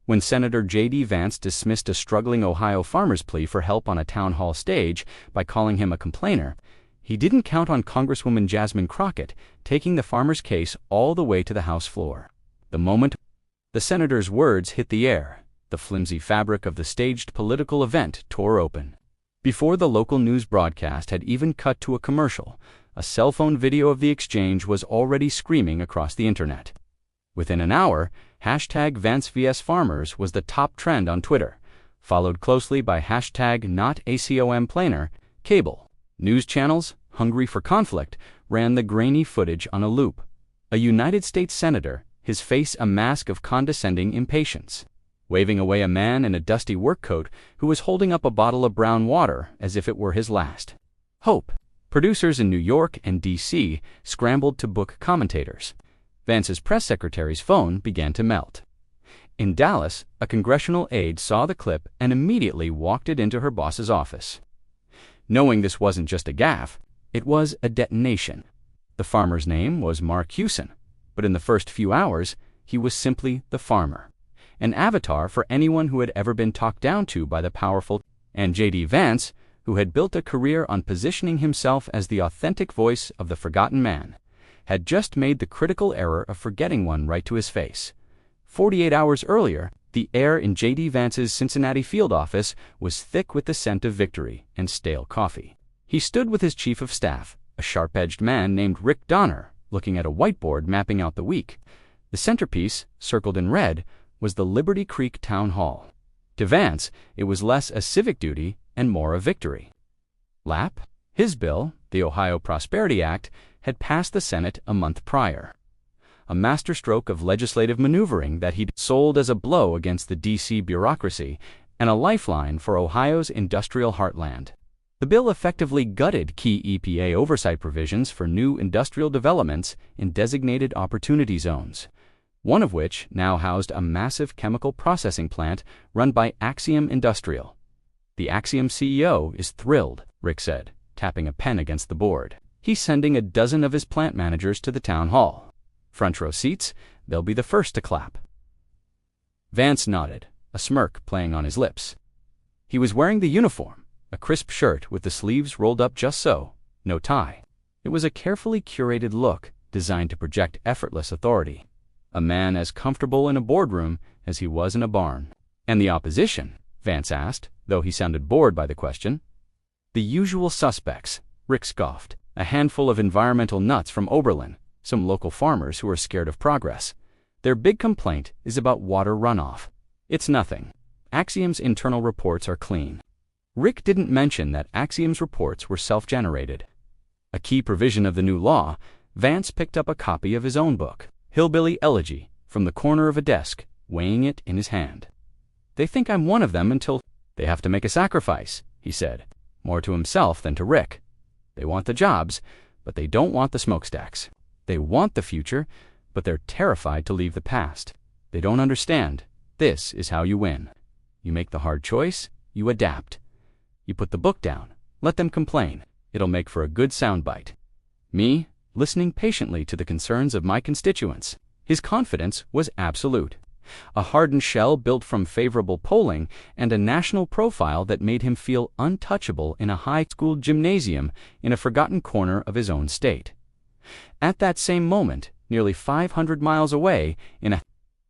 When Senator JD Vance dismissed a struggling Ohio farmer's plea for help on a town hall stage by calling him a complainer, he didn't count on Congresswoman Jasmine Crockett taking the farmer's case all the way to the House floor. The moment the senator's words hit the air, the flimsy fabric of the staged political event tore open. Before the local news broadcast had even cut to a commercial, a cell phone video of the exchange was already screaming across the internet. Within an hour, #VanceVSFarmers was the top trend on Twitter, followed closely by #NotACOMplainer. Cable news channels, hungry for conflict, ran the grainy footage on a loop. A United States senator, his face a mask of condescending impatience, waving away a man in a dusty work coat who was holding up a bottle of brown water as if it were his last hope. Producers in New York and D.C. scrambled to book commentators. Vance's press secretary's phone began to melt. In Dallas, a congressional aide saw the clip and immediately walked it into her boss's office. Knowing this wasn't just a gaffe, it was a detonation. The farmer's name was Mark Hewson, but in the first few hours, he was simply the farmer, an avatar for anyone who had ever been talked down to by the powerful, and JD Vance, who had built a career on positioning himself as the authentic voice of the forgotten man, had just made the critical error of forgetting one right to his face. 48 hours earlier, the air in JD Vance's Cincinnati field office was thick with the scent of victory and stale coffee. He stood with his chief of staff, a sharp-edged man named Rick Donner, looking at a whiteboard mapping out the week. The centerpiece, circled in red, was the Liberty Creek Town Hall. To Vance, it was less a civic duty and more a victory lap. His bill, the Ohio Prosperity Act, had passed the Senate a month prior, a masterstroke of legislative maneuvering that he'd sold as a blow against the D.C. bureaucracy and a lifeline for Ohio's industrial heartland. The bill effectively gutted key EPA oversight provisions for new industrial developments in designated opportunity zones, one of which now housed a massive chemical processing plant run by Axiom Industrial. The Axiom CEO is thrilled, Rick said, tapping a pen against the board. He's sending a dozen of his plant managers to the town hall. Front row seats, they'll be the first to clap. Vance nodded, a smirk playing on his lips. He was wearing the uniform, a crisp shirt with the sleeves rolled up just so, no tie. It was a carefully curated look designed to project effortless authority. A man as comfortable in a boardroom as he was in a barn. And the opposition? Vance asked, though he sounded bored by the question. The usual suspects, Rick scoffed. A handful of environmental nuts from Oberlin, some local farmers who are scared of progress. Their big complaint is about water runoff. It's nothing. Axiom's internal reports are clean. Rick didn't mention that Axiom's reports were self-generated. A key provision of the new law, Vance picked up a copy of his own book, Hillbilly Elegy, from the corner of a desk, weighing it in his hand. They think I'm one of them until they have to make a sacrifice, he said, more to himself than to Rick. They want the jobs, but they don't want the smokestacks. They want the future, but they're terrified to leave the past. They don't understand. This is how you win. You make the hard choice, you adapt. You put the book down, let them complain. It'll make for a good soundbite. Me, listening patiently to the concerns of my constituents. His confidence was absolute. A hardened shell built from favorable polling and a national profile that made him feel untouchable in a high school gymnasium in a forgotten corner of his own state. At that same moment, nearly 500 miles away, in a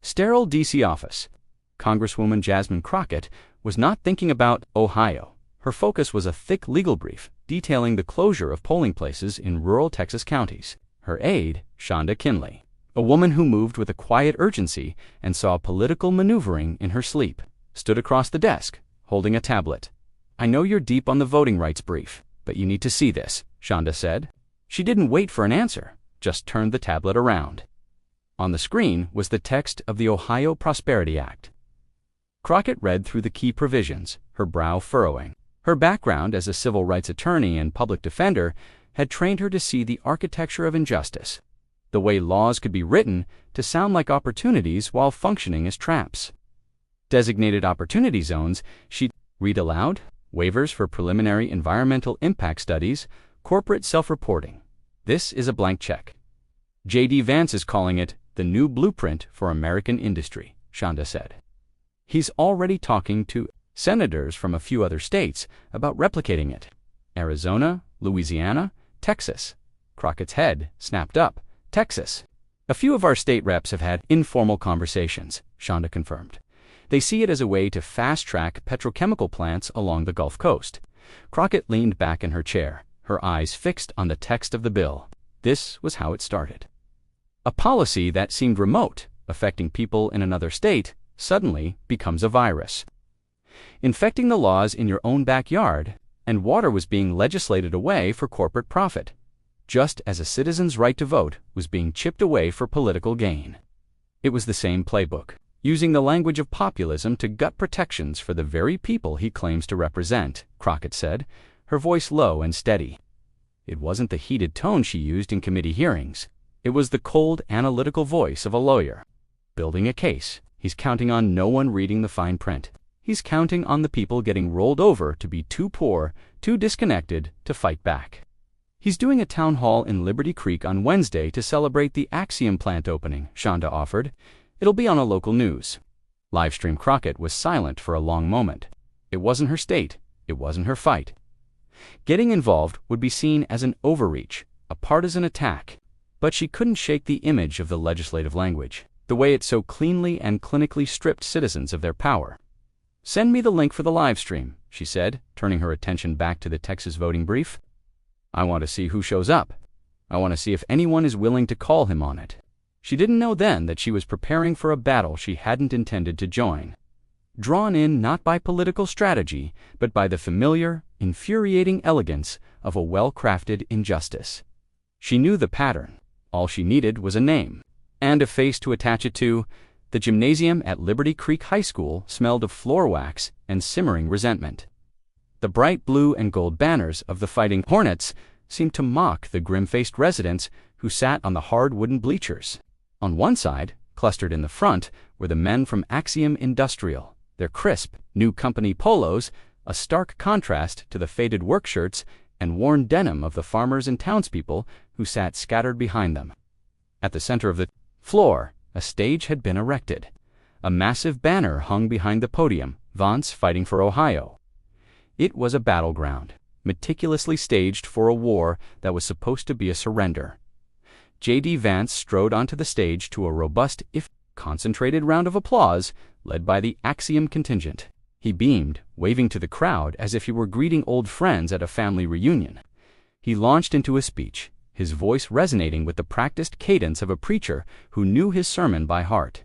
sterile D.C. office, Congresswoman Jasmine Crockett was not thinking about Ohio. Her focus was a thick legal brief detailing the closure of polling places in rural Texas counties. Her aide, Shonda Kinley, a woman who moved with a quiet urgency and saw political maneuvering in her sleep, stood across the desk, holding a tablet. I know you're deep on the voting rights brief, but you need to see this, Shonda said. She didn't wait for an answer, just turned the tablet around. On the screen was the text of the Ohio Prosperity Act. Crockett read through the key provisions, her brow furrowing. Her background as a civil rights attorney and public defender had trained her to see the architecture of injustice, the way laws could be written to sound like opportunities while functioning as traps. Designated opportunity zones, she'd read aloud, waivers for preliminary environmental impact studies, corporate self-reporting. This is a blank check. JD Vance is calling it the new blueprint for American industry, Shonda said. He's already talking to senators from a few other states about replicating it. Arizona, Louisiana, Texas. Crockett's head snapped up. Texas. A few of our state reps have had informal conversations, Shonda confirmed. They see it as a way to fast-track petrochemical plants along the Gulf Coast. Crockett leaned back in her chair, her eyes fixed on the text of the bill. This was how it started. A policy that seemed remote, affecting people in another state, suddenly becomes a virus. Infecting the laws in your own backyard, and water was being legislated away for corporate profit, just as a citizen's right to vote was being chipped away for political gain. It was the same playbook, using the language of populism to gut protections for the very people he claims to represent, Crockett said, her voice low and steady. It wasn't the heated tone she used in committee hearings. It was the cold, analytical voice of a lawyer. Building a case, he's counting on no one reading the fine print. He's counting on the people getting rolled over to be too poor, too disconnected to fight back. He's doing a town hall in Liberty Creek on Wednesday to celebrate the Axiom plant opening, Shonda offered. It'll be on a local news. Livestream Crockett was silent for a long moment. It wasn't her state. It wasn't her fight. Getting involved would be seen as an overreach, a partisan attack. But she couldn't shake the image of the legislative language, the way it so cleanly and clinically stripped citizens of their power. Send me the link for the live stream, she said, turning her attention back to the Texas voting brief. I want to see who shows up. I want to see if anyone is willing to call him on it. She didn't know then that she was preparing for a battle she hadn't intended to join. Drawn in not by political strategy, but by the familiar, infuriating elegance of a well-crafted injustice. She knew the pattern. All she needed was a name, and a face to attach it to. The gymnasium at Liberty Creek High School smelled of floor wax and simmering resentment. The bright blue and gold banners of the Fighting Hornets seemed to mock the grim-faced residents who sat on the hard wooden bleachers. On one side, clustered in the front, were the men from Axiom Industrial, their crisp, new company polos, a stark contrast to the faded work shirts and worn denim of the farmers and townspeople who sat scattered behind them. At the center of the floor, a stage had been erected. A massive banner hung behind the podium, Vance Fighting for Ohio. It was a battleground, meticulously staged for a war that was supposed to be a surrender. JD Vance strode onto the stage to a robust, if concentrated round of applause, led by the Axiom contingent. He beamed, waving to the crowd as if he were greeting old friends at a family reunion. He launched into a speech, his voice resonating with the practiced cadence of a preacher who knew his sermon by heart.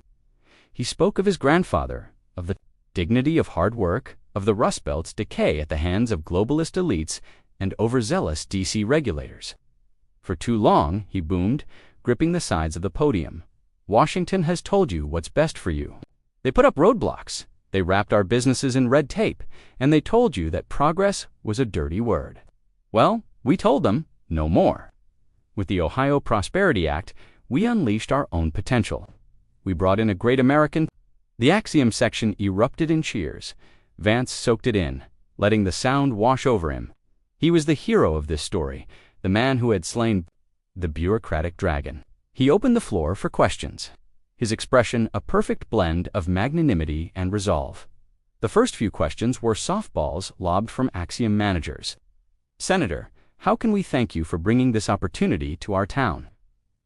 He spoke of his grandfather, of the dignity of hard work, of the Rust Belt's decay at the hands of globalist elites and overzealous D.C. regulators. For too long, he boomed, gripping the sides of the podium. Washington has told you what's best for you. They put up roadblocks. They wrapped our businesses in red tape, and they told you that progress was a dirty word. Well, we told them, no more. With the Ohio Prosperity Act, we unleashed our own potential. We brought in a great American. The Axiom section erupted in cheers. Vance soaked it in, letting the sound wash over him. He was the hero of this story, the man who had slain the bureaucratic dragon. He opened the floor for questions, his expression a perfect blend of magnanimity and resolve. The first few questions were softballs lobbed from Axiom managers. Senator, how can we thank you for bringing this opportunity to our town?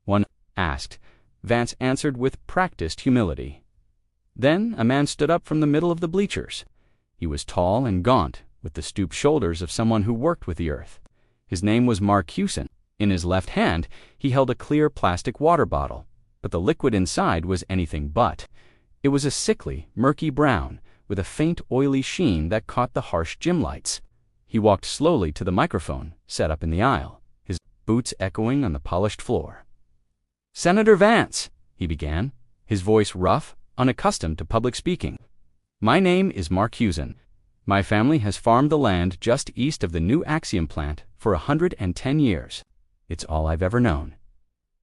One asked. Vance answered with practiced humility. Then a man stood up from the middle of the bleachers. He was tall and gaunt, with the stooped shoulders of someone who worked with the earth. His name was Mark Hewson. In his left hand, he held a clear plastic water bottle, but the liquid inside was anything but. It was a sickly, murky brown, with a faint, oily sheen that caught the harsh gym lights. He walked slowly to the microphone, set up in the aisle, his boots echoing on the polished floor. Senator Vance, he began, his voice rough, unaccustomed to public speaking. My name is Mark Hewson. My family has farmed the land just east of the new Axiom plant for 110 years. It's all I've ever known.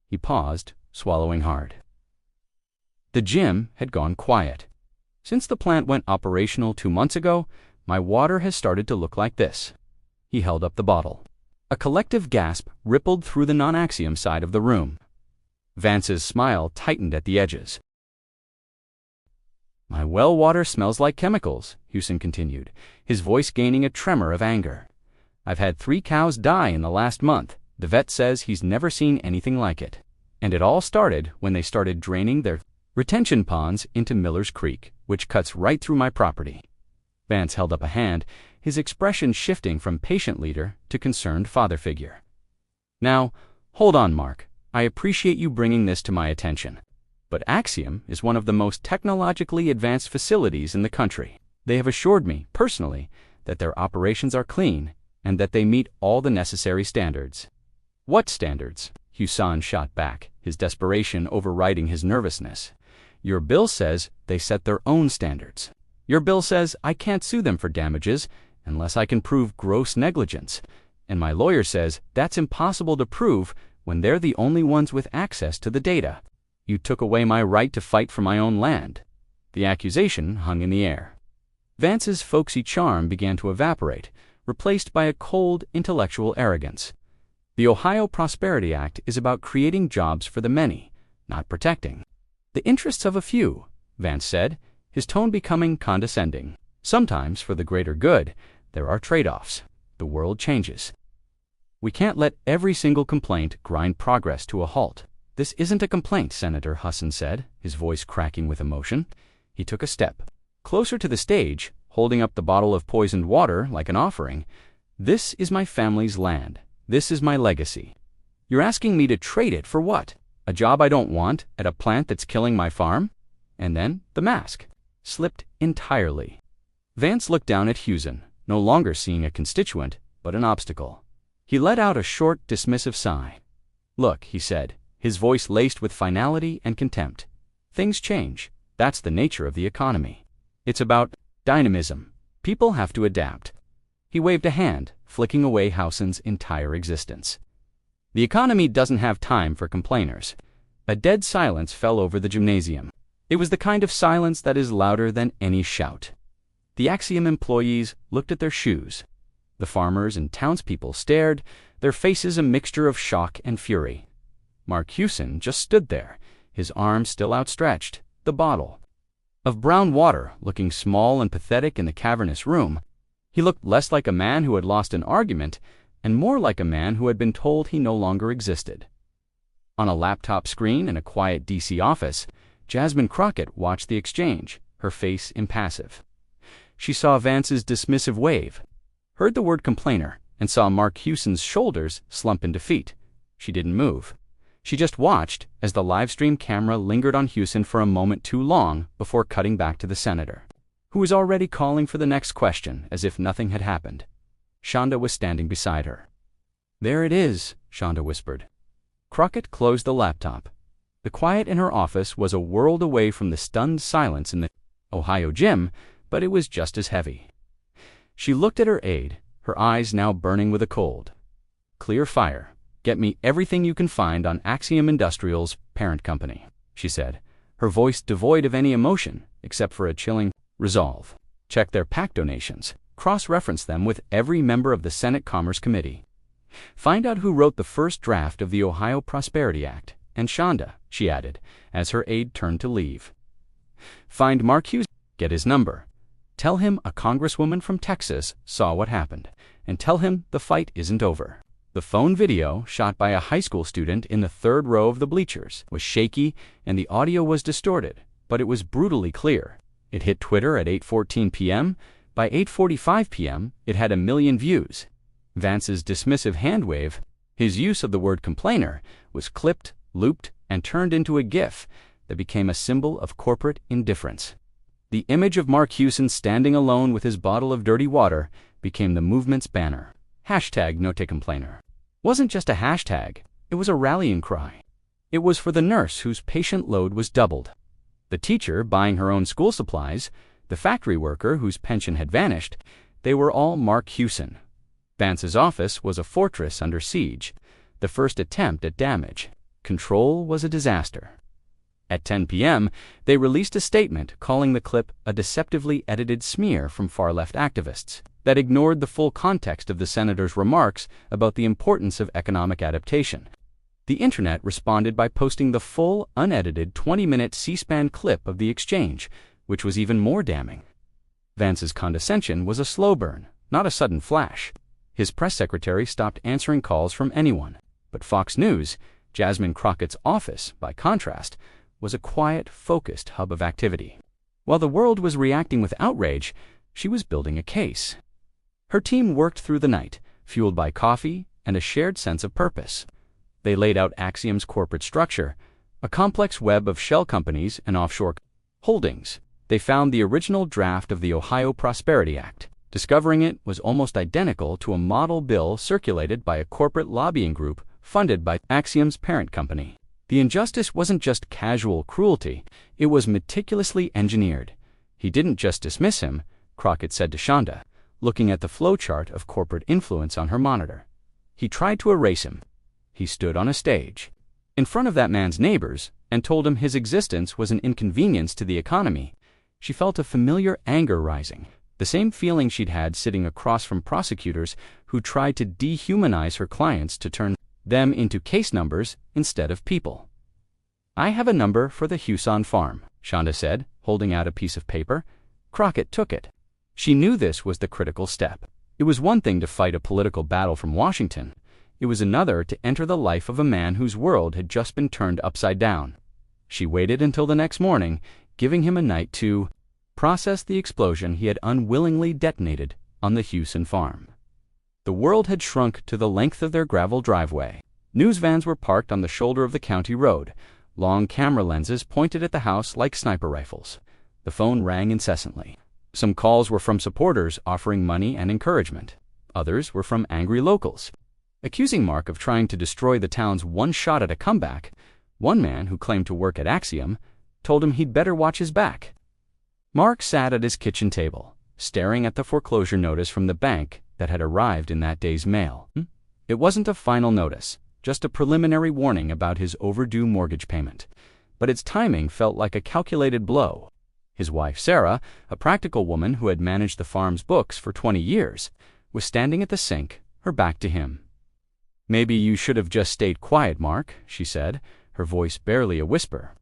He paused, swallowing hard. The gym had gone quiet. Since the plant went operational 2 months ago, my water has started to look like this. He held up the bottle. A collective gasp rippled through the non-Axiom side of the room. Vance's smile tightened at the edges. My well water smells like chemicals, Hewson continued, his voice gaining a tremor of anger. I've had 3 cows die in the last month. The vet says he's never seen anything like it. And it all started when they started draining their retention ponds into Miller's Creek, which cuts right through my property. Vance held up a hand, his expression shifting from patient leader to concerned father figure. Now, hold on, Mark. I appreciate you bringing this to my attention. But Axiom is one of the most technologically advanced facilities in the country. They have assured me, personally, that their operations are clean and that they meet all the necessary standards. What standards? Hewson shot back, his desperation overriding his nervousness. Your bill says they set their own standards. Your bill says I can't sue them for damages unless I can prove gross negligence. And my lawyer says that's impossible to prove when they're the only ones with access to the data. You took away my right to fight for my own land. The accusation hung in the air. Vance's folksy charm began to evaporate, replaced by a cold, intellectual arrogance. The Ohio Prosperity Act is about creating jobs for the many, not protecting the interests of a few, Vance said, his tone becoming condescending. Sometimes, for the greater good, there are trade-offs. The world changes. We can't let every single complaint grind progress to a halt. This isn't a complaint, Senator Husson said, his voice cracking with emotion. He took a step closer to the stage, holding up the bottle of poisoned water like an offering. This is my family's land. This is my legacy. You're asking me to trade it for what? A job I don't want at a plant that's killing my farm? And then the mask slipped entirely. Vance looked down at Hewson, no longer seeing a constituent, but an obstacle. He let out a short, dismissive sigh. Look, he said, his voice laced with finality and contempt. Things change. That's the nature of the economy. It's about dynamism. People have to adapt. He waved a hand, flicking away Hewson's entire existence. The economy doesn't have time for complainers. A dead silence fell over the gymnasium. It was the kind of silence that is louder than any shout. The Axiom employees looked at their shoes. The farmers and townspeople stared, their faces a mixture of shock and fury. Mark Hewson just stood there, his arms still outstretched, the bottle of brown water looking small and pathetic in the cavernous room. He looked less like a man who had lost an argument and more like a man who had been told he no longer existed. On a laptop screen in a quiet D.C. office, Jasmine Crockett watched the exchange, her face impassive. She saw Vance's dismissive wave, heard the word complainer, and saw Mark Hewson's shoulders slump in defeat. She didn't move. She just watched as the livestream camera lingered on Hewson for a moment too long before cutting back to the senator, who was already calling for the next question as if nothing had happened. Shonda was standing beside her. There it is, Shonda whispered. Crockett closed the laptop. The quiet in her office was a world away from the stunned silence in the Ohio gym, but it was just as heavy. She looked at her aide, her eyes now burning with a cold. Clear fire. Get me everything you can find on Axiom Industrial's parent company, she said, her voice devoid of any emotion except for a chilling resolve. Check their PAC donations. Cross-reference them with every member of the Senate Commerce Committee. Find out who wrote the first draft of the Ohio Prosperity Act. And Shonda, she added, as her aide turned to leave. Find Mark Hewson. Get his number. Tell him a congresswoman from Texas saw what happened. And tell him the fight isn't over. The phone video, shot by a high school student in the third row of the bleachers, was shaky and the audio was distorted, but it was brutally clear. It hit Twitter at 8:14 p.m. By 8:45 p.m., it had 1 million views. Vance's dismissive hand wave, his use of the word complainer, was clipped, looped, and turned into a GIF that became a symbol of corporate indifference. The image of Mark Hewson standing alone with his bottle of dirty water became the movement's banner. #NoTeComplainer. Wasn't just a hashtag, it was a rallying cry. It was for the nurse whose patient load was doubled, the teacher buying her own school supplies, the factory worker whose pension had vanished. They were all Mark Hewson. Vance's office was a fortress under siege, the first attempt at damage. Control was a disaster. At 10 p.m., they released a statement calling the clip a deceptively edited smear from far-left activists that ignored the full context of the senator's remarks about the importance of economic adaptation. The internet responded by posting the full, unedited 20-minute C-SPAN clip of the exchange, which was even more damning. Vance's condescension was a slow burn, not a sudden flash. His press secretary stopped answering calls from anyone. But Fox News, Jasmine Crockett's office, by contrast, was a quiet, focused hub of activity. While the world was reacting with outrage, she was building a case. Her team worked through the night, fueled by coffee and a shared sense of purpose. They laid out Axiom's corporate structure, a complex web of shell companies and offshore holdings. They found the original draft of the Ohio Prosperity Act. Discovering it was almost identical to a model bill circulated by a corporate lobbying group funded by Axiom's parent company. The injustice wasn't just casual cruelty, it was meticulously engineered. He didn't just dismiss him, Crockett said to Shonda, looking at the flowchart of corporate influence on her monitor. He tried to erase him. He stood on a stage, in front of that man's neighbors, and told him his existence was an inconvenience to the economy. She felt a familiar anger rising, the same feeling she'd had sitting across from prosecutors who tried to dehumanize her clients to turn them into case numbers instead of people. "I have a number for the Houston farm," Shonda said, holding out a piece of paper. Crockett took it. She knew this was the critical step. It was one thing to fight a political battle from Washington. It was another to enter the life of a man whose world had just been turned upside down. She waited until the next morning, giving him a night to process the explosion he had unwillingly detonated on the Houston farm. The world had shrunk to the length of their gravel driveway. News vans were parked on the shoulder of the county road. Long camera lenses pointed at the house like sniper rifles. The phone rang incessantly. Some calls were from supporters offering money and encouragement. Others were from angry locals, accusing Mark of trying to destroy the town's one shot at a comeback. One man, who claimed to work at Axiom, told him he'd better watch his back. Mark sat at his kitchen table, staring at the foreclosure notice from the bank that had arrived in that day's mail. It wasn't a final notice, just a preliminary warning about his overdue mortgage payment. But its timing felt like a calculated blow. His wife, Sarah, a practical woman who had managed the farm's books for 20 years, was standing at the sink, her back to him. "Maybe you should have just stayed quiet, Mark," she said, her voice barely a whisper.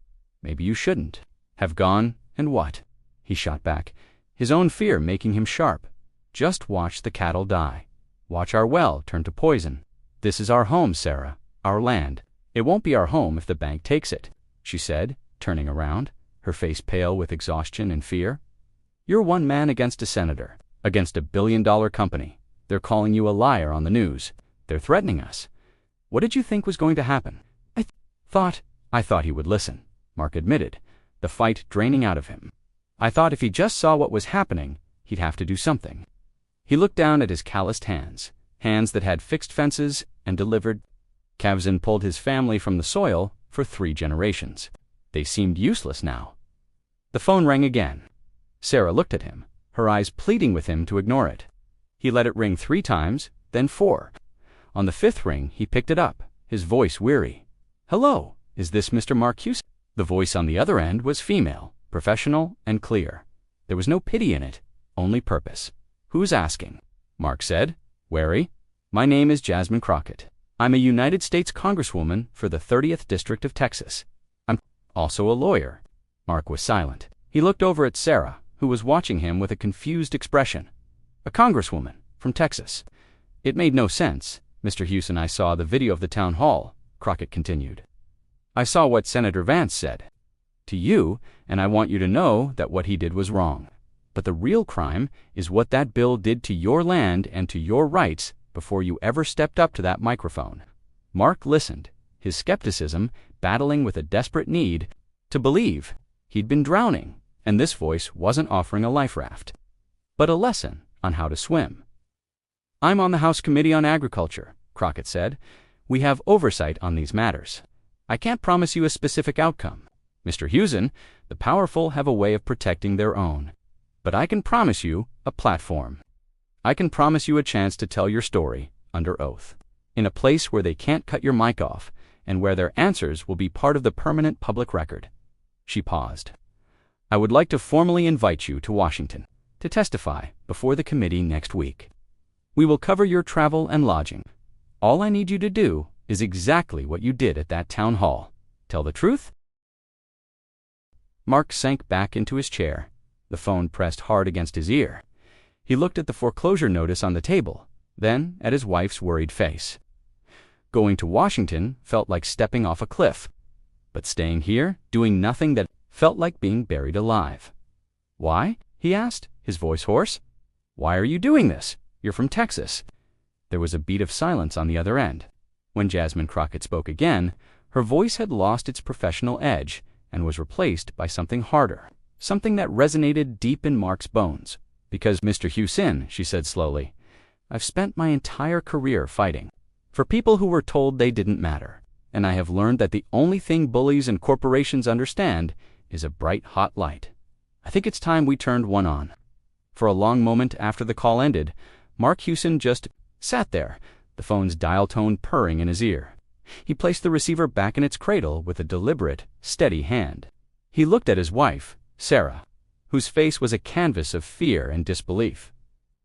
"Maybe you shouldn't. Have gone, and what?" He shot back, his own fear making him sharp. "Just watch the cattle die. Watch our well turn to poison. This is our home, Sarah, our land. It won't be our home if the bank takes it," she said, turning around, her face pale with exhaustion and fear. "You're one man against a senator, against $1 billion company. They're calling you a liar on the news. They're threatening us. What did you think was going to happen?" I thought he would listen," Mark admitted, the fight draining out of him. "I thought if he just saw what was happening, he'd have to do something." He looked down at his calloused hands that had fixed fences and delivered calves and pulled his family from the soil for 3 generations. They seemed useless now. The phone rang again. Sarah looked at him, her eyes pleading with him to ignore it. He let it ring 3 times, then 4. On the 5th ring, he picked it up, his voice weary. "Hello, is this Mr. Mark Houston?" The voice on the other end was female, professional, and clear. There was no pity in it, only purpose. "Who's asking?" Mark said, wary. "My name is Jasmine Crockett. I'm a United States Congresswoman for the 30th District of Texas. I'm also a lawyer." Mark was silent. He looked over at Sarah, who was watching him with a confused expression. "A congresswoman from Texas. It made no sense. Mr. Houston, I saw the video of the town hall," Crockett continued. "I saw what Senator Vance said to you, and I want you to know that what he did was wrong. But the real crime is what that bill did to your land and to your rights before you ever stepped up to that microphone." Mark listened, his skepticism battling with a desperate need to believe. He'd been drowning, and this voice wasn't offering a life raft, but a lesson on how to swim. "I'm on the House Committee on Agriculture," Crockett said. "We have oversight on these matters. I can't promise you a specific outcome. Mr. Houston, the powerful have a way of protecting their own. But I can promise you a platform. I can promise you a chance to tell your story under oath, in a place where they can't cut your mic off and where their answers will be part of the permanent public record." She paused. "I would like to formally invite you to Washington to testify before the committee next week. We will cover your travel and lodging. All I need you to do is exactly what you did at that town hall. Tell the truth." Mark sank back into his chair, the phone pressed hard against his ear. He looked at the foreclosure notice on the table, then at his wife's worried face. Going to Washington felt like stepping off a cliff, but staying here, doing nothing, that felt like being buried alive. "Why?" he asked, his voice hoarse. "Why are you doing this? You're from Texas." There was a beat of silence on the other end. When Jasmine Crockett spoke again, her voice had lost its professional edge and was replaced by something harder, something that resonated deep in Mark's bones. "Because, Mr. Hussein," she said slowly, "I've spent my entire career fighting for people who were told they didn't matter, and I have learned that the only thing bullies and corporations understand is a bright, hot light. I think it's time we turned one on." For a long moment after the call ended, Mark Hussein just sat there, the phone's dial tone purring in his ear. He placed the receiver back in its cradle with a deliberate, steady hand. He looked at his wife, Sarah, whose face was a canvas of fear and disbelief.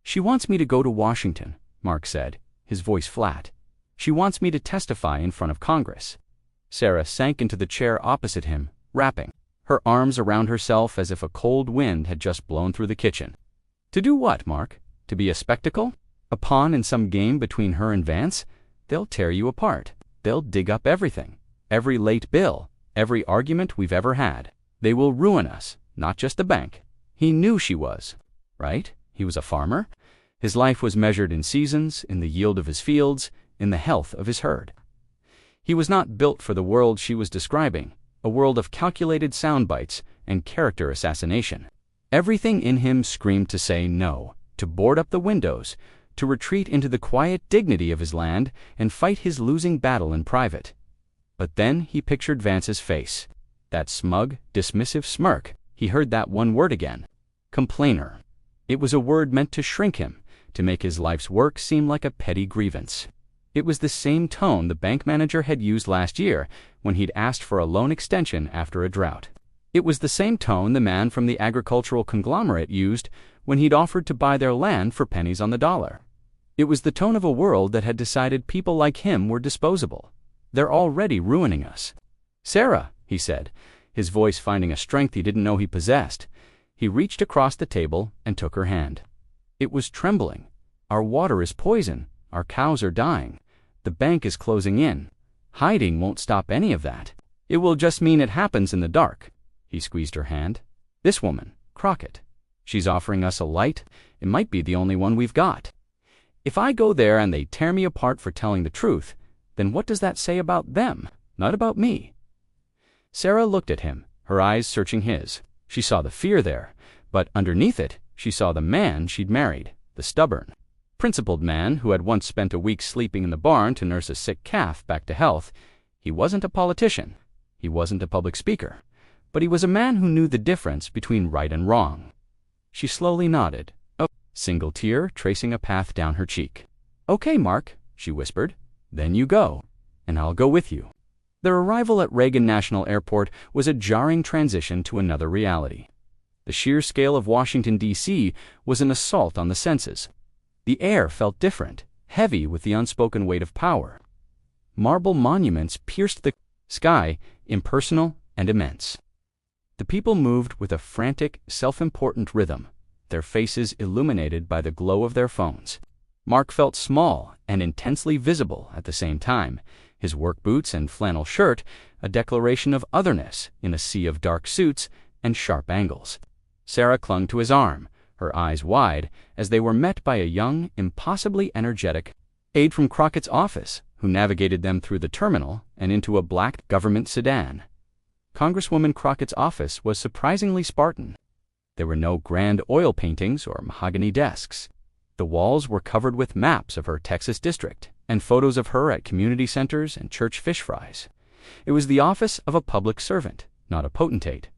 "She wants me to go to Washington," Mark said, his voice flat. "She wants me to testify in front of Congress." Sarah sank into the chair opposite him, wrapping her arms around herself as if a cold wind had just blown through the kitchen. "To do what, Mark? To be a spectacle? A pawn in some game between her and Vance? They'll tear you apart. They'll dig up everything, every late bill, every argument we've ever had. They will ruin us, not just the bank." He knew she was, right? He was a farmer. His life was measured in seasons, in the yield of his fields, in the health of his herd. He was not built for the world she was describing, a world of calculated sound bites and character assassination. Everything in him screamed to say no, to board up the windows, to retreat into the quiet dignity of his land and fight his losing battle in private. But then he pictured Vance's face, that smug, dismissive smirk. He heard that one word again, complainer. It was a word meant to shrink him, to make his life's work seem like a petty grievance. It was the same tone the bank manager had used last year when he'd asked for a loan extension after a drought. It was the same tone the man from the agricultural conglomerate used when he'd offered to buy their land for pennies on the dollar. It was the tone of a world that had decided people like him were disposable. "They're already ruining us." "Sarah," he said, his voice finding a strength he didn't know he possessed. He reached across the table and took her hand. It was trembling. "Our water is poison. Our cows are dying. The bank is closing in. Hiding won't stop any of that. It will just mean it happens in the dark." He squeezed her hand. "This woman, Crockett, she's offering us a light. It might be the only one we've got. If I go there and they tear me apart for telling the truth, then what does that say about them, not about me?" Sarah looked at him, her eyes searching his. She saw the fear there, but underneath it, she saw the man she'd married, the stubborn, principled man who had once spent a week sleeping in the barn to nurse a sick calf back to health. He wasn't a politician. He wasn't a public speaker. But he was a man who knew the difference between right and wrong. She slowly nodded, a single tear tracing a path down her cheek. "Okay, Mark," she whispered. "Then you go, and I'll go with you." Their arrival at Reagan National Airport was a jarring transition to another reality. The sheer scale of Washington, D.C. was an assault on the senses. The air felt different, heavy with the unspoken weight of power. Marble monuments pierced the sky, impersonal and immense. The people moved with a frantic, self-important rhythm, their faces illuminated by the glow of their phones. Mark felt small and intensely visible at the same time, his work boots and flannel shirt a declaration of otherness in a sea of dark suits and sharp angles. Sarah clung to his arm, her eyes wide, as they were met by a young, impossibly energetic aide from Crockett's office, who navigated them through the terminal and into a black government sedan. Congresswoman Crockett's office was surprisingly Spartan. There were no grand oil paintings or mahogany desks. The walls were covered with maps of her Texas district and photos of her at community centers and church fish fries. It was the office of a public servant, not a potentate.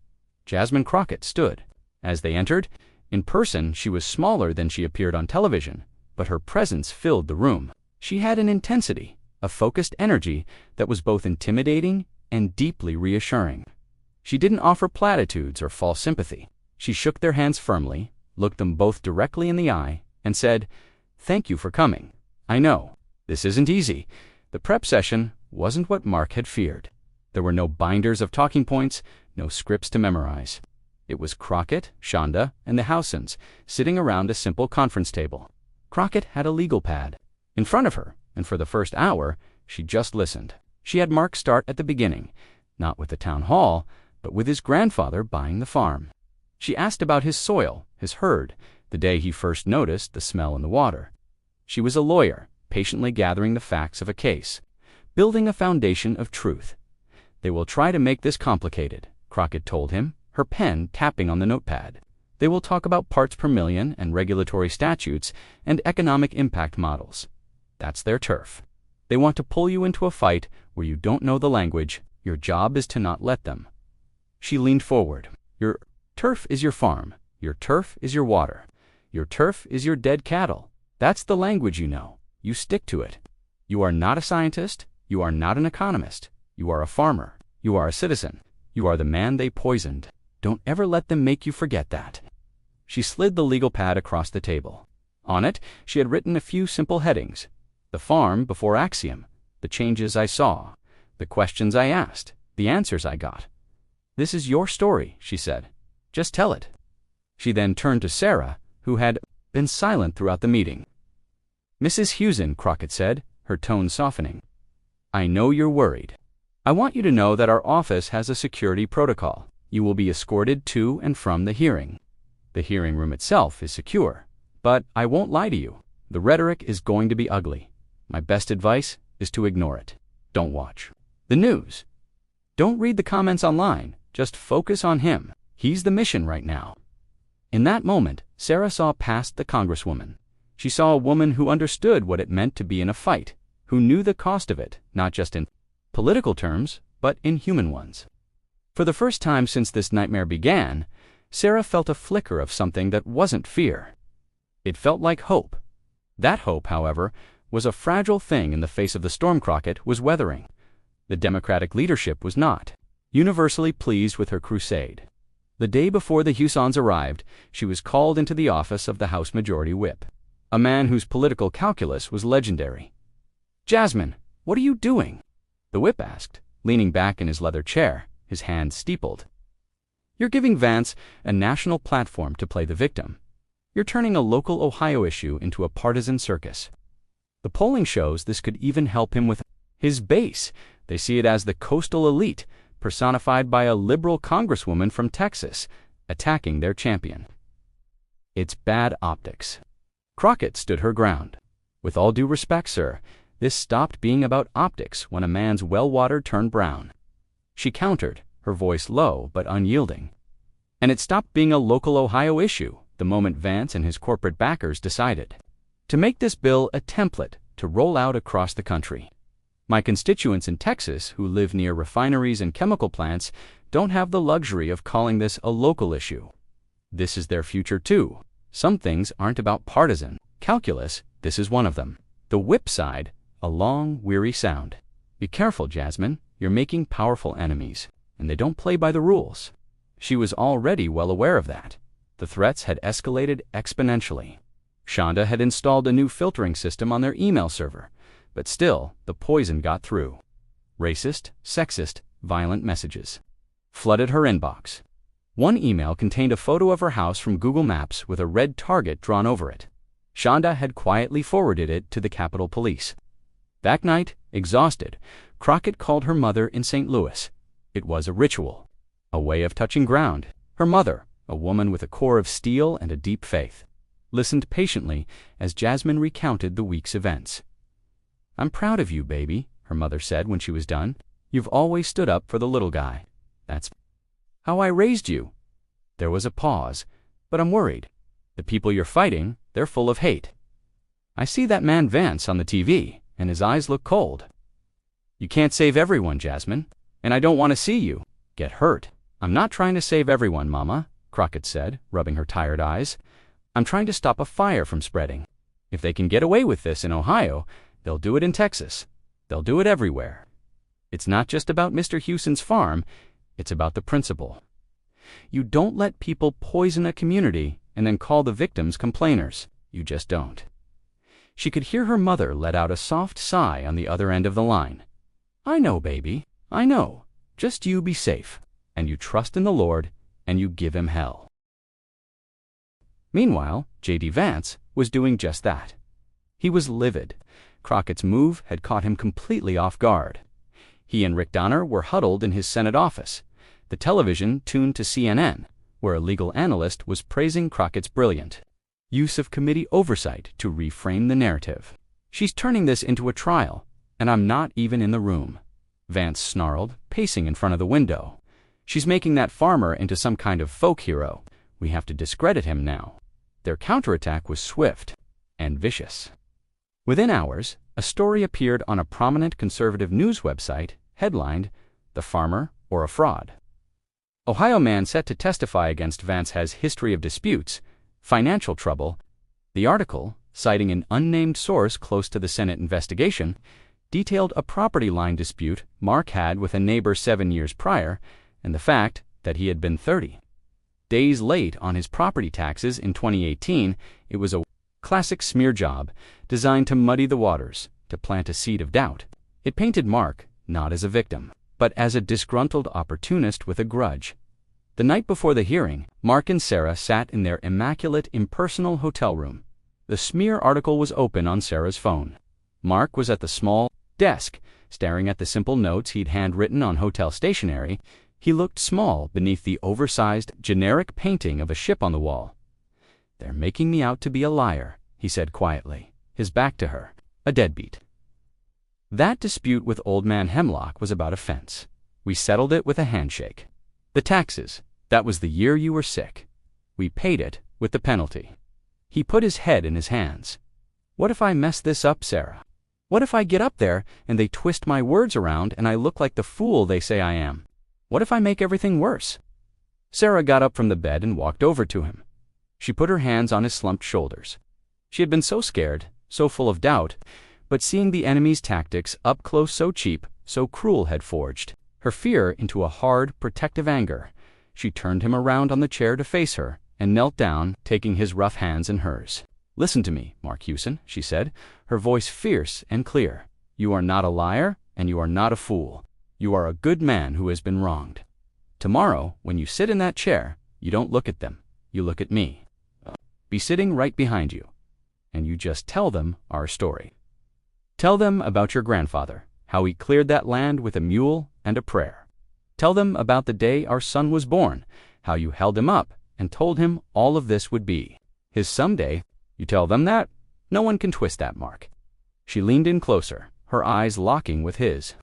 Jasmine Crockett stood. As they entered, in person she was smaller than she appeared on television, but her presence filled the room. She had an intensity, a focused energy that was both intimidating and deeply reassuring. She didn't offer platitudes or false sympathy. She shook their hands firmly, looked them both directly in the eye, and said, "Thank you for coming. I know, this isn't easy." The prep session wasn't what Mark had feared. There were no binders of talking points, no scripts to memorize. It was Crockett, Shonda, and the Howsons sitting around a simple conference table. Crockett had a legal pad in front of her, and for the first hour, she just listened. She had Mark start at the beginning, not with the town hall, but with his grandfather buying the farm. She asked about his soil, his herd, the day he first noticed the smell in the water. She was a lawyer, patiently gathering the facts of a case, building a foundation of truth. They will try to make this complicated, Crockett told him, her pen tapping on the notepad. They will talk about parts per million and regulatory statutes and economic impact models. That's their turf. They want to pull you into a fight where you don't know the language. Your job is to not let them. She leaned forward. Your turf is your farm. Your turf is your water. Your turf is your dead cattle. That's the language you know. You stick to it. You are not a scientist. You are not an economist. You are a farmer. You are a citizen. You are the man they poisoned. Don't ever let them make you forget that. She slid the legal pad across the table. On it, she had written a few simple headings. The farm before Axiom. The changes I saw. The questions I asked. The answers I got. This is your story, she said. Just tell it. She then turned to Sarah, who had been silent throughout the meeting. Mrs. Hewson, Crockett said, her tone softening. I know you're worried. I want you to know that our office has a security protocol. You will be escorted to and from the hearing. The hearing room itself is secure. But I won't lie to you. The rhetoric is going to be ugly. My best advice is to ignore it. Don't watch the news. Don't read the comments online. Just focus on him. He's the mission right now. In that moment, Sarah saw past the Congresswoman. She saw a woman who understood what it meant to be in a fight, who knew the cost of it, not just in political terms, but in human ones. For the first time since this nightmare began, Sarah felt a flicker of something that wasn't fear. It felt like hope. That hope, however, was a fragile thing in the face of the storm Crockett was weathering. The Democratic leadership was not universally pleased with her crusade. The day before the Hewsons arrived, she was called into the office of the House Majority Whip, a man whose political calculus was legendary. Jasmine, what are you doing? The whip asked, leaning back in his leather chair, his hands steepled. You're giving Vance a national platform to play the victim. You're turning a local Ohio issue into a partisan circus. The polling shows this could even help him with his base. They see it as the coastal elite, personified by a liberal congresswoman from Texas, attacking their champion. It's bad optics. Crockett stood her ground. With all due respect, sir, this stopped being about optics when a man's well-water turned brown. She countered, her voice low but unyielding. And it stopped being a local Ohio issue the moment Vance and his corporate backers decided to make this bill a template to roll out across the country. My constituents in Texas who live near refineries and chemical plants don't have the luxury of calling this a local issue. This is their future too. Some things aren't about partisan calculus. This is one of them. The whip side, a long, weary sound. Be careful, Jasmine. You're making powerful enemies, and they don't play by the rules. She was already well aware of that. The threats had escalated exponentially. Shonda had installed a new filtering system on their email server, but still, the poison got through. Racist, sexist, violent messages flooded her inbox. One email contained a photo of her house from Google Maps with a red target drawn over it. Shonda had quietly forwarded it to the Capitol Police. That night, exhausted, Crockett called her mother in St. Louis. It was a ritual, a way of touching ground. Her mother, a woman with a core of steel and a deep faith, listened patiently as Jasmine recounted the week's events. I'm proud of you, baby, her mother said when she was done. You've always stood up for the little guy. That's how I raised you. There was a pause, but I'm worried. The people you're fighting, they're full of hate. I see that man Vance on the TV, and his eyes look cold. You can't save everyone, Jasmine, and I don't want to see you get hurt. I'm not trying to save everyone, Mama, Crockett said, rubbing her tired eyes. I'm trying to stop a fire from spreading. If they can get away with this in Ohio, they'll do it in Texas. They'll do it everywhere. It's not just about Mr. Hewson's farm, it's about the principle. You don't let people poison a community and then call the victims complainers. You just don't. She could hear her mother let out a soft sigh on the other end of the line. I know, baby. I know. Just you be safe, and you trust in the Lord, and you give him hell. Meanwhile, JD Vance was doing just that. He was livid. Crockett's move had caught him completely off guard. He and Rick Donner were huddled in his Senate office, the television tuned to CNN, where a legal analyst was praising Crockett's brilliant use of committee oversight to reframe the narrative. "She's turning this into a trial, and I'm not even in the room," Vance snarled, pacing in front of the window. "She's making that farmer into some kind of folk hero. We have to discredit him now." Their counterattack was swift and vicious. Within hours, a story appeared on a prominent conservative news website headlined, "The Farmer or a Fraud?" Ohio man set to testify against Vance has history of disputes, financial trouble. The article, citing an unnamed source close to the Senate investigation, detailed a property line dispute Mark had with a neighbor 7 years prior and the fact that he had been 30 days late on his property taxes in 2018. It was a classic smear job designed to muddy the waters, to plant a seed of doubt. It painted Mark not as a victim, but as a disgruntled opportunist with a grudge. The night before the hearing, Mark and Sarah sat in their immaculate, impersonal hotel room. The smear article was open on Sarah's phone. Mark was at the small desk, staring at the simple notes he'd handwritten on hotel stationery. He looked small beneath the oversized, generic painting of a ship on the wall. "They're making me out to be a liar," he said quietly, his back to her, a deadbeat. "That dispute with Old Man Hemlock was about a fence. We settled it with a handshake. The taxes, that was the year you were sick. We paid it with the penalty." He put his head in his hands. "What if I mess this up, Sarah? What if I get up there and they twist my words around and I look like the fool they say I am? What if I make everything worse?" Sarah got up from the bed and walked over to him. She put her hands on his slumped shoulders. She had been so scared, so full of doubt, but seeing the enemy's tactics up close so cheap, so cruel had forged her fear into a hard, protective anger. She turned him around on the chair to face her and knelt down, taking his rough hands in hers. "Listen to me, Mark Hewson," she said, her voice fierce and clear. "You are not a liar, and you are not a fool. You are a good man who has been wronged. Tomorrow, when you sit in that chair, you don't look at them, you look at me. Be sitting right behind you, and you just tell them our story. Tell them about your grandfather, how he cleared that land with a mule and a prayer. Tell them about the day our son was born, how you held him up and told him all of this would be his someday. You tell them that? No one can twist that, Mark." She leaned in closer, her eyes locking with his.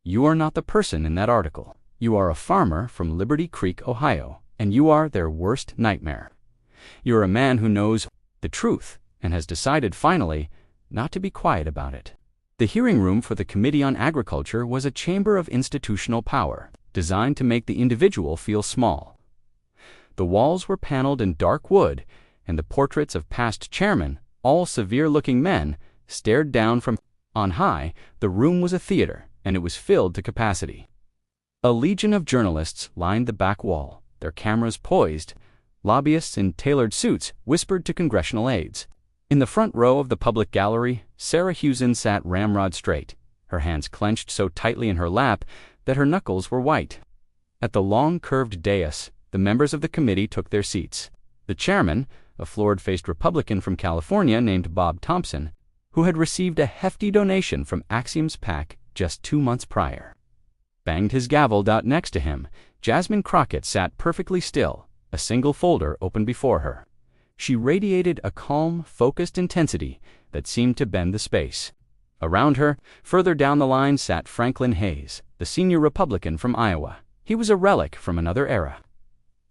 "You are not the person in that article. You are a farmer from Liberty Creek, Ohio, and you are their worst nightmare. You're a man who knows the truth and has decided finally not to be quiet about it." The hearing room for the Committee on Agriculture was a chamber of institutional power, designed to make the individual feel small. The walls were paneled in dark wood, and the portraits of past chairmen, all severe-looking men, stared down from on high. The room was a theater, and it was filled to capacity. A legion of journalists lined the back wall, their cameras poised. Lobbyists in tailored suits whispered to congressional aides. In the front row of the public gallery, Sarah Hewson sat ramrod straight, her hands clenched so tightly in her lap that her knuckles were white. At the long curved dais, the members of the committee took their seats. The chairman, a florid-faced Republican from California named Bob Thompson, who had received a hefty donation from Axiom's PAC just 2 months prior, banged his gavel. Next to him, Jasmine Crockett sat perfectly still, a single folder open before her. She radiated a calm, focused intensity that seemed to bend the space. Around her, further down the line, sat Franklin Hayes, the senior Republican from Iowa. He was a relic from another era,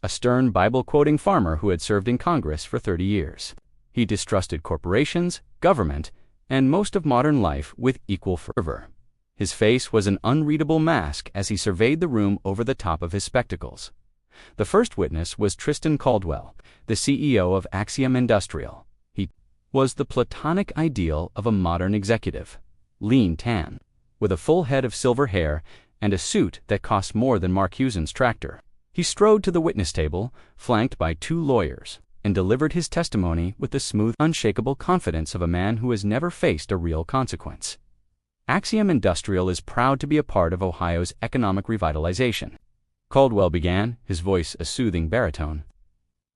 a stern Bible-quoting farmer who had served in Congress for 30 years. He distrusted corporations, government, and most of modern life with equal fervor. His face was an unreadable mask as he surveyed the room over the top of his spectacles. The first witness was Tristan Caldwell, the CEO of Axiom Industrial. He was the platonic ideal of a modern executive, lean tan, with a full head of silver hair and a suit that cost more than Mark Hewson's tractor. He strode to the witness table, flanked by 2 lawyers, and delivered his testimony with the smooth, unshakable confidence of a man who has never faced a real consequence. Axiom Industrial is proud to be a part of Ohio's economic revitalization. Caldwell began, his voice a soothing baritone.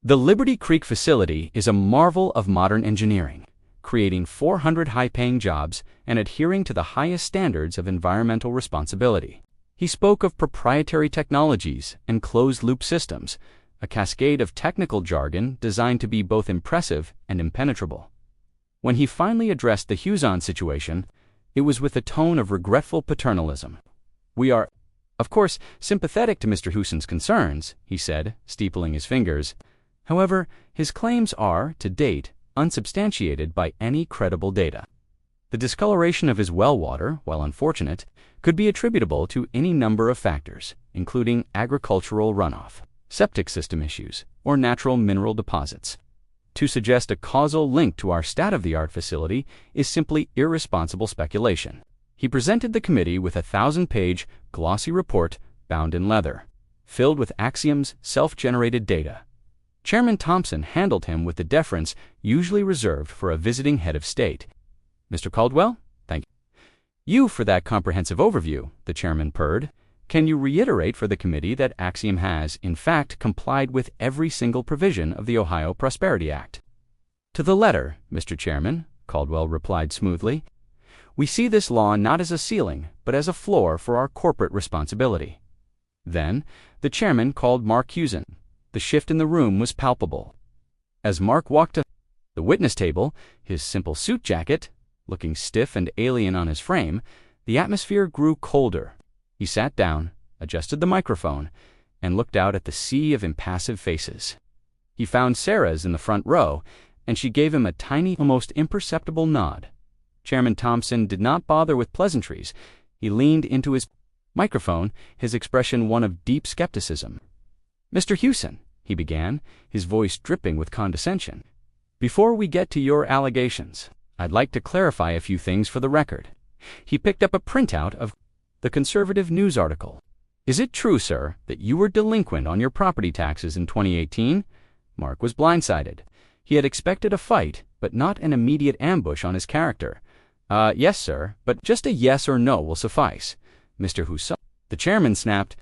The Liberty Creek facility is a marvel of modern engineering, creating 400 high-paying jobs and adhering to the highest standards of environmental responsibility. He spoke of proprietary technologies and closed-loop systems, a cascade of technical jargon designed to be both impressive and impenetrable. When he finally addressed the Huzon situation, it was with a tone of regretful paternalism. "We are, of course, sympathetic to Mr. Huson's concerns," he said, steepling his fingers. "However, his claims are, to date, unsubstantiated by any credible data. The discoloration of his well water, while unfortunate, could be attributable to any number of factors, including agricultural runoff, septic system issues, or natural mineral deposits. To suggest a causal link to our state-of-the-art facility is simply irresponsible speculation." He presented the committee with a 1,000-page, glossy report bound in leather, filled with Axiom's self-generated data. Chairman Thompson handled him with the deference usually reserved for a visiting head of state. "Mr. Caldwell, thank you for that comprehensive overview," the chairman purred. "Can you reiterate for the committee that Axiom has, in fact, complied with every single provision of the Ohio Prosperity Act?" "To the letter, Mr. Chairman," Caldwell replied smoothly. "We see this law not as a ceiling, but as a floor for our corporate responsibility." Then, the chairman called Mark Huzon. The shift in the room was palpable. As Mark walked to the witness table, his simple suit jacket looking stiff and alien on his frame, the atmosphere grew colder. He sat down, adjusted the microphone, and looked out at the sea of impassive faces. He found Sarah's in the front row, and she gave him a tiny, almost imperceptible nod. Chairman Thompson did not bother with pleasantries. He leaned into his microphone, his expression one of deep skepticism. "Mr. Huson," he began, his voice dripping with condescension, "before we get to your allegations, I'd like to clarify a few things for the record." He picked up a printout of the conservative news article. "Is it true, sir, that you were delinquent on your property taxes in 2018? Mark was blindsided. He had expected a fight, but not an immediate ambush on his character. "Yes, sir, but just a yes or no will suffice." "Mr. Huson," the chairman snapped,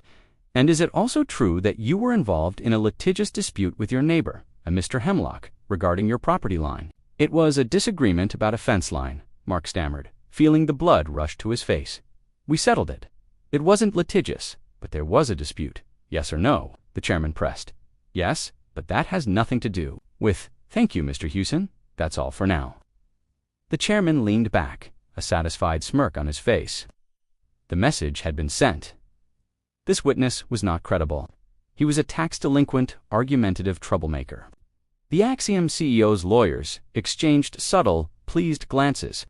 "and is it also true that you were involved in a litigious dispute with your neighbor, a Mr. Hemlock, regarding your property line?" "It was a disagreement about a fence line," Mark stammered, feeling the blood rush to his face. "We settled it. It wasn't litigious, but there was a dispute." "Yes or no?" the chairman pressed. "Yes, but that has nothing to do with, thank you, Mr. Huson, that's all for now." The chairman leaned back, a satisfied smirk on his face. The message had been sent. This witness was not credible. He was a tax-delinquent, argumentative troublemaker. The Axiom CEO's lawyers exchanged subtle, pleased glances.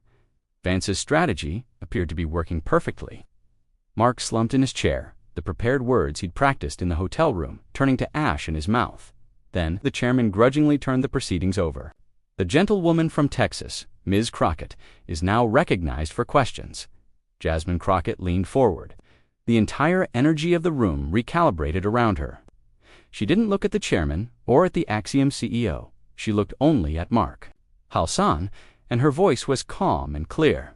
Vance's strategy appeared to be working perfectly. Mark slumped in his chair, the prepared words he'd practiced in the hotel room turning to ash in his mouth. Then the chairman grudgingly turned the proceedings over. "The gentlewoman from Texas, Ms. Crockett, is now recognized for questions." Jasmine Crockett leaned forward. The entire energy of the room recalibrated around her. She didn't look at the chairman or at the Axiom CEO. She looked only at Mark Halsan, and her voice was calm and clear.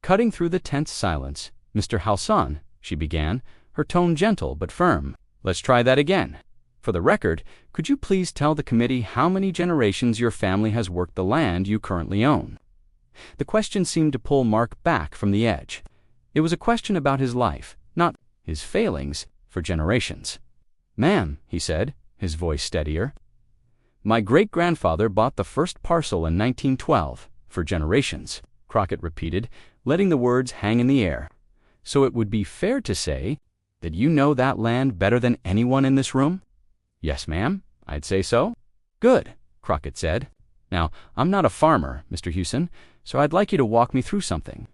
Cutting through the tense silence, "Mr. Halsan," she began, her tone gentle but firm. "Let's try that again. For the record, could you please tell the committee how many generations your family has worked the land you currently own?" The question seemed to pull Mark back from the edge. It was a question about his life, not his failings, for generations. "Ma'am," he said, his voice steadier, "my great-grandfather bought the first parcel in 1912, for generations," Crockett repeated, letting the words hang in the air. "So it would be fair to say that you know that land better than anyone in this room?" "Yes, ma'am, I'd say so." "Good," Crockett said. "Now, I'm not a farmer, Mr. Huson, so I'd like you to walk me through something.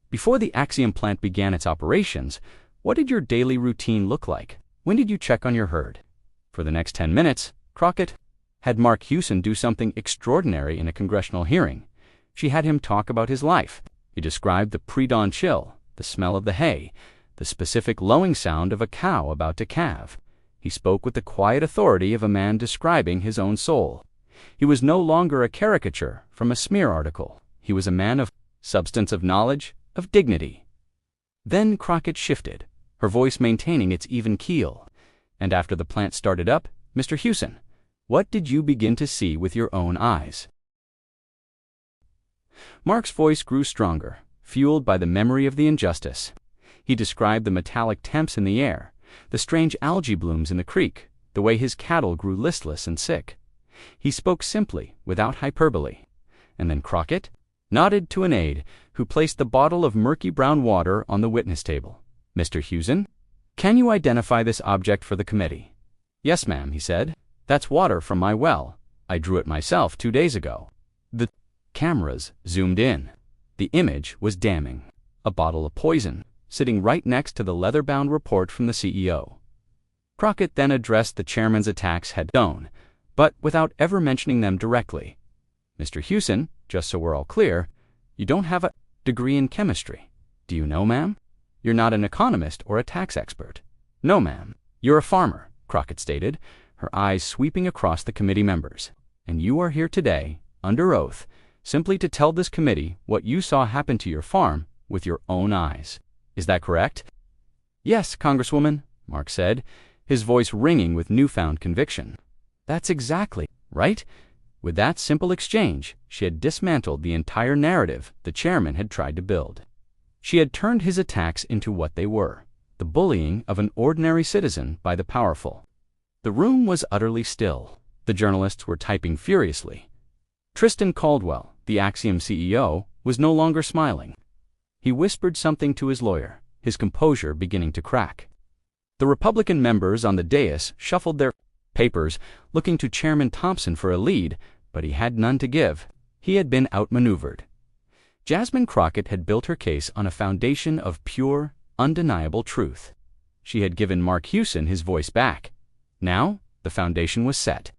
Before the Axiom plant began its operations, what did your daily routine look like? When did you check on your herd?" For the next 10 minutes, Crockett had Mark Huson do something extraordinary in a congressional hearing. She had him talk about his life. He described the pre-dawn chill, the smell of the hay, the specific lowing sound of a cow about to calve. He spoke with the quiet authority of a man describing his own soul. He was no longer a caricature from a smear article. He was a man of substance, of knowledge, of dignity. Then Crockett shifted, her voice maintaining its even keel. And after the plant started up, Mr. Hewson, what did you begin to see with your own eyes? Mark's voice grew stronger, fueled by the memory of the injustice. He described the metallic temps in the air, the strange algae blooms in the creek, the way his cattle grew listless and sick. He spoke simply, without hyperbole. And then Crockett nodded to an aide who placed the bottle of murky brown water on the witness table. Mr. Hewson, can you identify this object for the committee? Yes, ma'am, he said. That's water from my well. I drew it myself 2 days ago. The cameras zoomed in. The image was damning. A bottle of poison, sitting right next to the leather-bound report from the CEO. Crockett then addressed the chairman's attacks head-on, but without ever mentioning them directly. Mr. Hewson, just so we're all clear, you don't have a degree in chemistry. Do you know, ma'am? You're not an economist or a tax expert. No, ma'am. You're a farmer, Crockett stated, her eyes sweeping across the committee members. And you are here today, under oath, simply to tell this committee what you saw happen to your farm with your own eyes. Is that correct? Yes, Congresswoman, Mark said, his voice ringing with newfound conviction. That's exactly right. With that simple exchange, she had dismantled the entire narrative the chairman had tried to build. She had turned his attacks into what they were, the bullying of an ordinary citizen by the powerful. The room was utterly still. The journalists were typing furiously. Tristan Caldwell, the Axiom CEO, was no longer smiling. He whispered something to his lawyer, his composure beginning to crack. The Republican members on the dais shuffled their papers, looking to Chairman Thompson for a lead, but he had none to give. He had been outmaneuvered. Jasmine Crockett had built her case on a foundation of pure, undeniable truth. She had given Mark Hewson his voice back. Now, the foundation was set.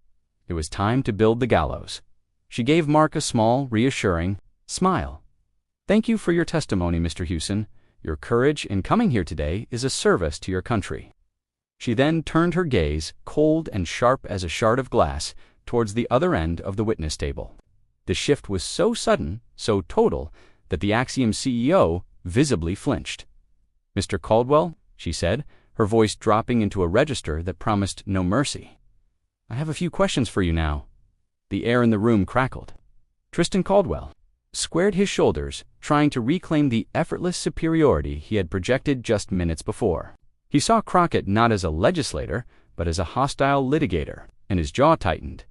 It was time to build the gallows. She gave Mark a small, reassuring smile. Thank you for your testimony, Mr. Hewson. Your courage in coming here today is a service to your country. She then turned her gaze, cold and sharp as a shard of glass, towards the other end of the witness table. The shift was so sudden, so total, that the Axiom CEO visibly flinched. Mr. Caldwell, she said, her voice dropping into a register that promised no mercy. I have a few questions for you now. The air in the room crackled. Tristan Caldwell squared his shoulders, trying to reclaim the effortless superiority he had projected just minutes before. He saw Crockett not as a legislator, but as a hostile litigator, and his jaw tightened.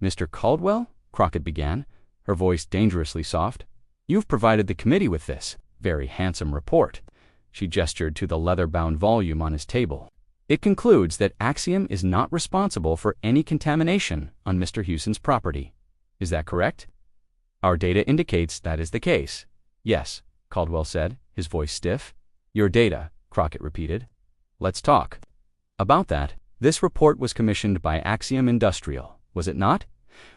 Mr. Caldwell, Crockett began, her voice dangerously soft, you've provided the committee with this very handsome report. She gestured to the leather-bound volume on his table. It concludes that Axiom is not responsible for any contamination on Mr. Hewson's property. Is that correct? Our data indicates that is the case. Yes, Caldwell said, his voice stiff. Your data, Crockett repeated. Let's talk. About that, this report was commissioned by Axiom Industrial, was it not?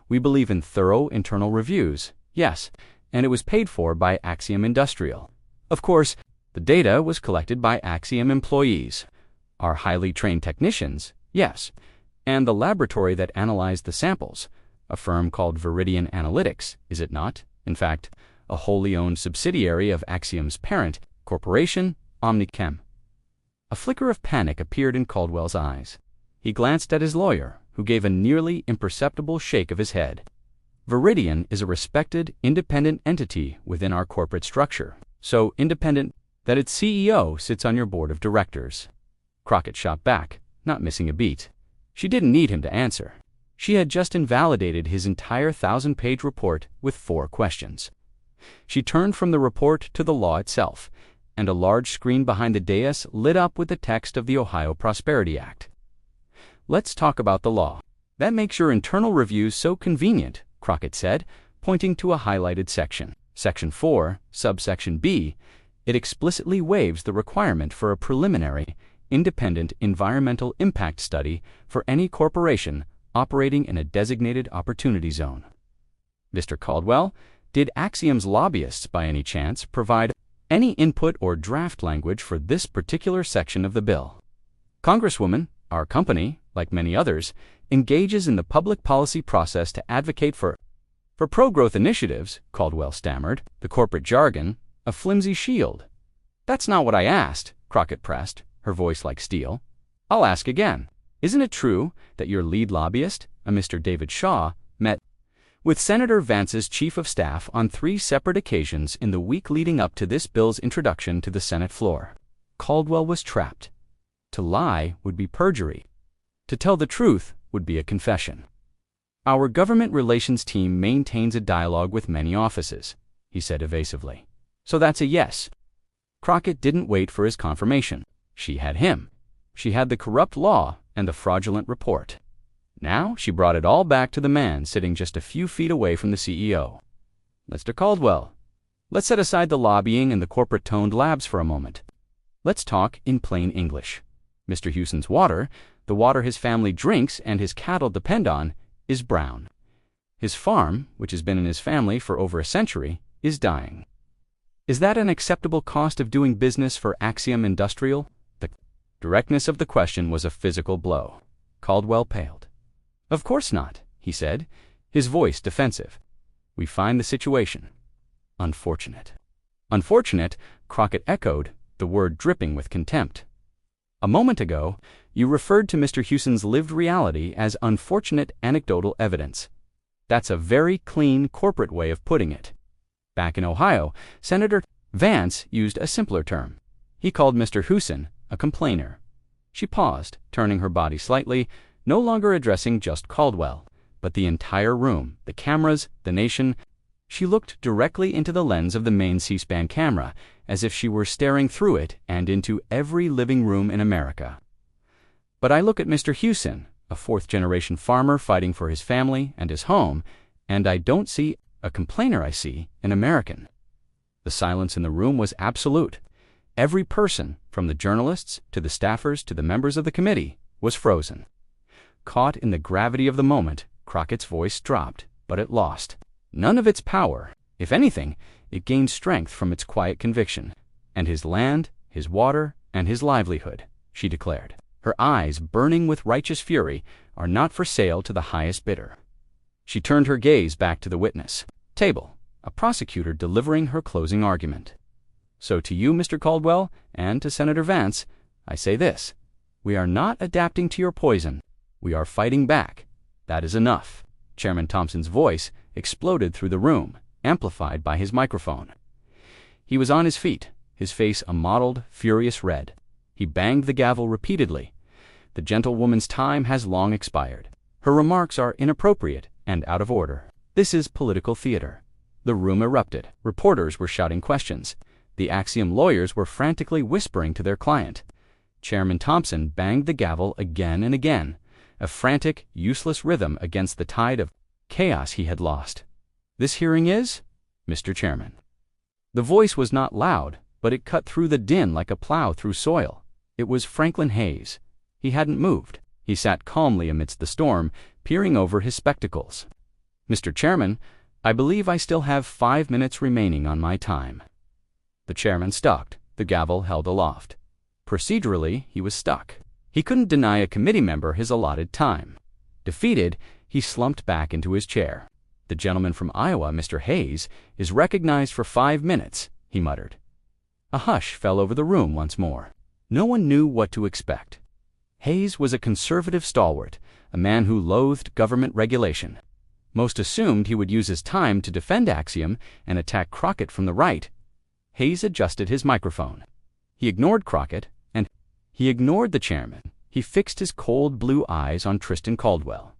We believe in thorough internal reviews, yes, and it was paid for by Axiom Industrial. Of course, the data was collected by Axiom employees, our highly trained technicians, yes, and the laboratory that analyzed the samples, a firm called Viridian Analytics, is it not? In fact, a wholly owned subsidiary of Axiom's parent corporation, Omnichem. A flicker of panic appeared in Caldwell's eyes. He glanced at his lawyer, who gave a nearly imperceptible shake of his head. Viridian is a respected, independent entity within our corporate structure, so independent that its CEO sits on your board of directors. Crockett shot back, not missing a beat. She didn't need him to answer. She had just invalidated his entire 1,000-page report with 4 questions. She turned from the report to the law itself, and a large screen behind the dais lit up with the text of the Ohio Prosperity Act. Let's talk about the law. That makes your internal reviews so convenient, Crockett said, pointing to a highlighted section. Section 4, subsection B, it explicitly waives the requirement for a preliminary, independent environmental impact study for any corporation operating in a designated opportunity zone. Mr. Caldwell, did Axiom's lobbyists by any chance provide any input or draft language for this particular section of the bill? Congresswoman, our company, like many others, engages in the public policy process to advocate for pro-growth initiatives, Caldwell stammered, the corporate jargon, a flimsy shield. That's not what I asked, Crockett pressed, her voice like steel. I'll ask again. Isn't it true that your lead lobbyist, a Mr. David Shaw, met with Senator Vance's chief of staff on 3 separate occasions in the week leading up to this bill's introduction to the Senate floor? Caldwell was trapped. To lie would be perjury. To tell the truth would be a confession. Our government relations team maintains a dialogue with many offices, he said evasively. So that's a yes. Crockett didn't wait for his confirmation. She had him. She had the corrupt law and the fraudulent report. Now she brought it all back to the man sitting just a few feet away from the CEO. Mr. Caldwell, let's set aside the lobbying and the corporate-toned labs for a moment. Let's talk in plain English. Mr. Hewson's water, the water his family drinks and his cattle depend on, is brown. His farm, which has been in his family for over a century, is dying. Is that an acceptable cost of doing business for Axiom Industrial? The directness of the question was a physical blow. Caldwell paled. Of course not, he said, his voice defensive. We find the situation unfortunate. Unfortunate, Crockett echoed, the word dripping with contempt. A moment ago, you referred to Mr. Hewson's lived reality as unfortunate anecdotal evidence. That's a very clean corporate way of putting it. Back in Ohio, Senator Vance used a simpler term. He called Mr. Hewson a complainer. She paused, turning her body slightly, no longer addressing just Caldwell, but the entire room, the cameras, the nation. She looked directly into the lens of the main C-SPAN camera, as if she were staring through it and into every living room in America. But I look at Mr. Hewson, a 4th-generation farmer fighting for his family and his home, and I don't see a complainer, I see an American. The silence in the room was absolute. Every person, from the journalists to the staffers to the members of the committee, was frozen. Caught in the gravity of the moment, Crockett's voice dropped, but it lost none of its power. If anything, it gained strength from its quiet conviction. And his land, his water, and his livelihood, she declared, her eyes burning with righteous fury, are not for sale to the highest bidder. She turned her gaze back to the witness table, a prosecutor delivering her closing argument. So to you, Mr. Caldwell, and to Senator Vance, I say this. We are not adapting to your poison. We are fighting back. That is enough. Chairman Thompson's voice exploded through the room, amplified by his microphone. He was on his feet, his face a mottled, furious red. He banged the gavel repeatedly. The gentlewoman's time has long expired. Her remarks are inappropriate and out of order. This is political theater. The room erupted. Reporters were shouting questions. The Axiom lawyers were frantically whispering to their client. Chairman Thompson banged the gavel again and again, a frantic, useless rhythm against the tide of chaos he had lost. This hearing is, Mr. Chairman. The voice was not loud, but it cut through the din like a plow through soil. It was Franklin Hayes. He hadn't moved. He sat calmly amidst the storm, peering over his spectacles. Mr. Chairman, I believe I still have 5 minutes remaining on my time. The chairman stalked, the gavel held aloft. Procedurally, he was stuck. He couldn't deny a committee member his allotted time. Defeated, he slumped back into his chair. The gentleman from Iowa, Mr. Hayes, is recognized for 5 minutes, he muttered. A hush fell over the room once more. No one knew what to expect. Hayes was a conservative stalwart, a man who loathed government regulation. Most assumed he would use his time to defend Axiom and attack Crockett from the right. Hayes adjusted his microphone. He ignored Crockett, and he ignored the chairman. He fixed his cold blue eyes on Tristan Caldwell.